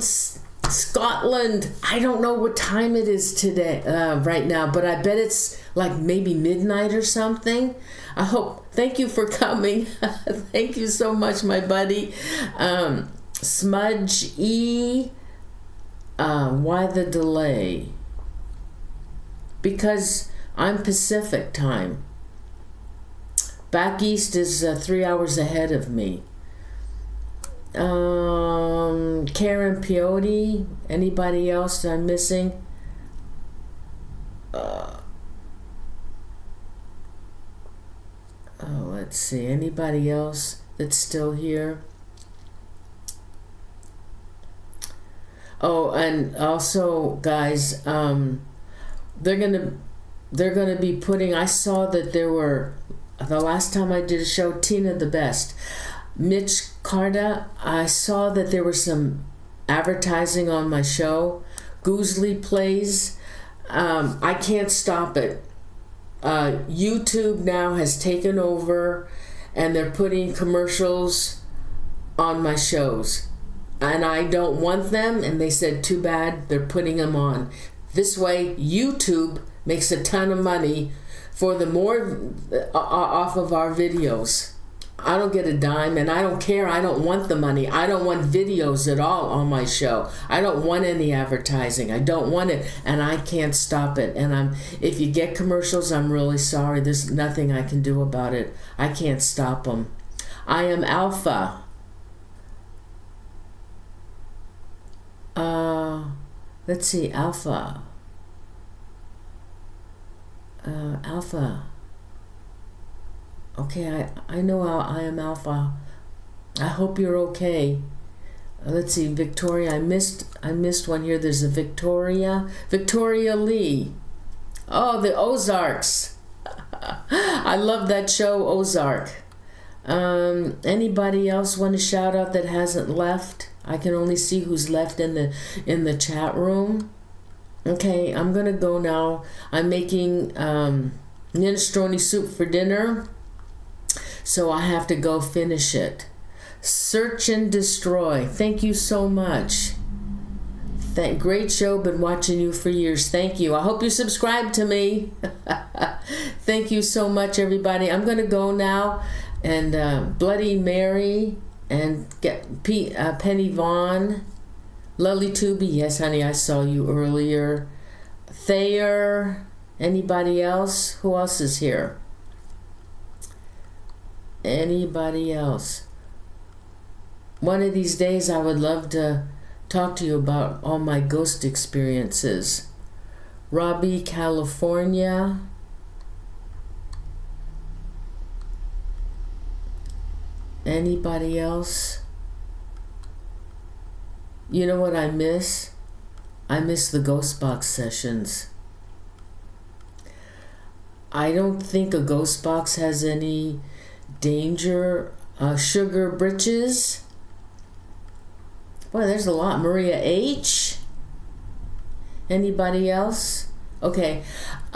Scotland. I don't know what time it is today, right now, but I bet it's like maybe midnight or something. I hope. Thank you for coming. Thank you so much, my buddy. Smudge E. Why the delay? Because I'm Pacific time. Back east is 3 hours ahead of me. Karen Piotti. Anybody else that I'm missing? Let's see. Anybody else that's still here? Oh, and also, guys, they're gonna be putting. I saw that there were, the last time I did a show, Tina the Best, Mitch Carda. I saw that there was some advertising on my show. Goosley Plays. I can't stop it. YouTube now has taken over, and they're putting commercials on my shows. And I don't want them, and they said, too bad, they're putting them on. This way, YouTube makes a ton of money for the more off of our videos. I don't get a dime, and I don't care. I don't want the money. I don't want videos at all on my show. I don't want any advertising. I don't want it, and I can't stop it. And if you get commercials, I'm really sorry. There's nothing I can do about it. I can't stop them. I am Alpha. Let's see, Alpha. Alpha. Okay, I know I am Alpha. I hope you're okay. Let's see, Victoria. I missed one here. There's a Victoria Lee. Oh, the Ozarks. I love that show, Ozark. Anybody else want to shout out that hasn't left? I can only see who's left in the chat room. Okay, I'm gonna go now. I'm making minestrone soup for dinner, so I have to go finish it. Search and Destroy. Thank you so much. Great show. Been watching you for years. Thank you. I hope you subscribe to me. Thank you so much, everybody. I'm gonna go now, and Bloody Mary and get Penny Vaughn. Lully Tubby, yes, honey, I saw you earlier. Thayer, anybody else? Who else is here? Anybody else? One of these days, I would love to talk to you about all my ghost experiences. Robbie, California. Anybody else? You know what I miss? I miss the ghost box sessions. I don't think a ghost box has any danger. Sugar Britches. Boy, there's a lot. Maria H. Anybody else? Okay.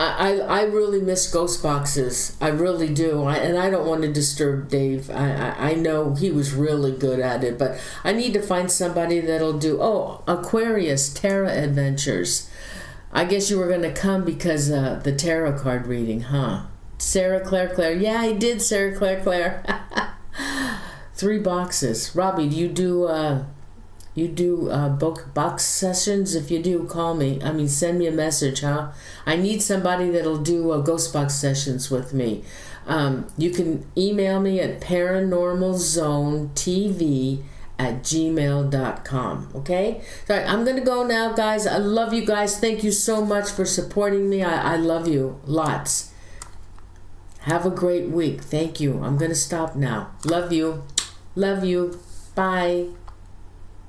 I really miss ghost boxes. I really do. And I don't want to disturb Dave. I know he was really good at it, but I need to find somebody that'll do. Oh, Aquarius Tarot Adventures. I guess you were going to come because the tarot card reading, huh? Sarah Claire. Yeah, I did, Sarah Claire. 3 boxes. Robbie, do you do book box sessions? If you do, call me. I mean, send me a message, huh? I need somebody that'll do ghost box sessions with me. You can email me at ParanormalZoneTV@gmail.com. Okay? So I'm going to go now, guys. I love you guys. Thank you so much for supporting me. I love you lots. Have a great week. Thank you. I'm going to stop now. Love you. Love you. Bye.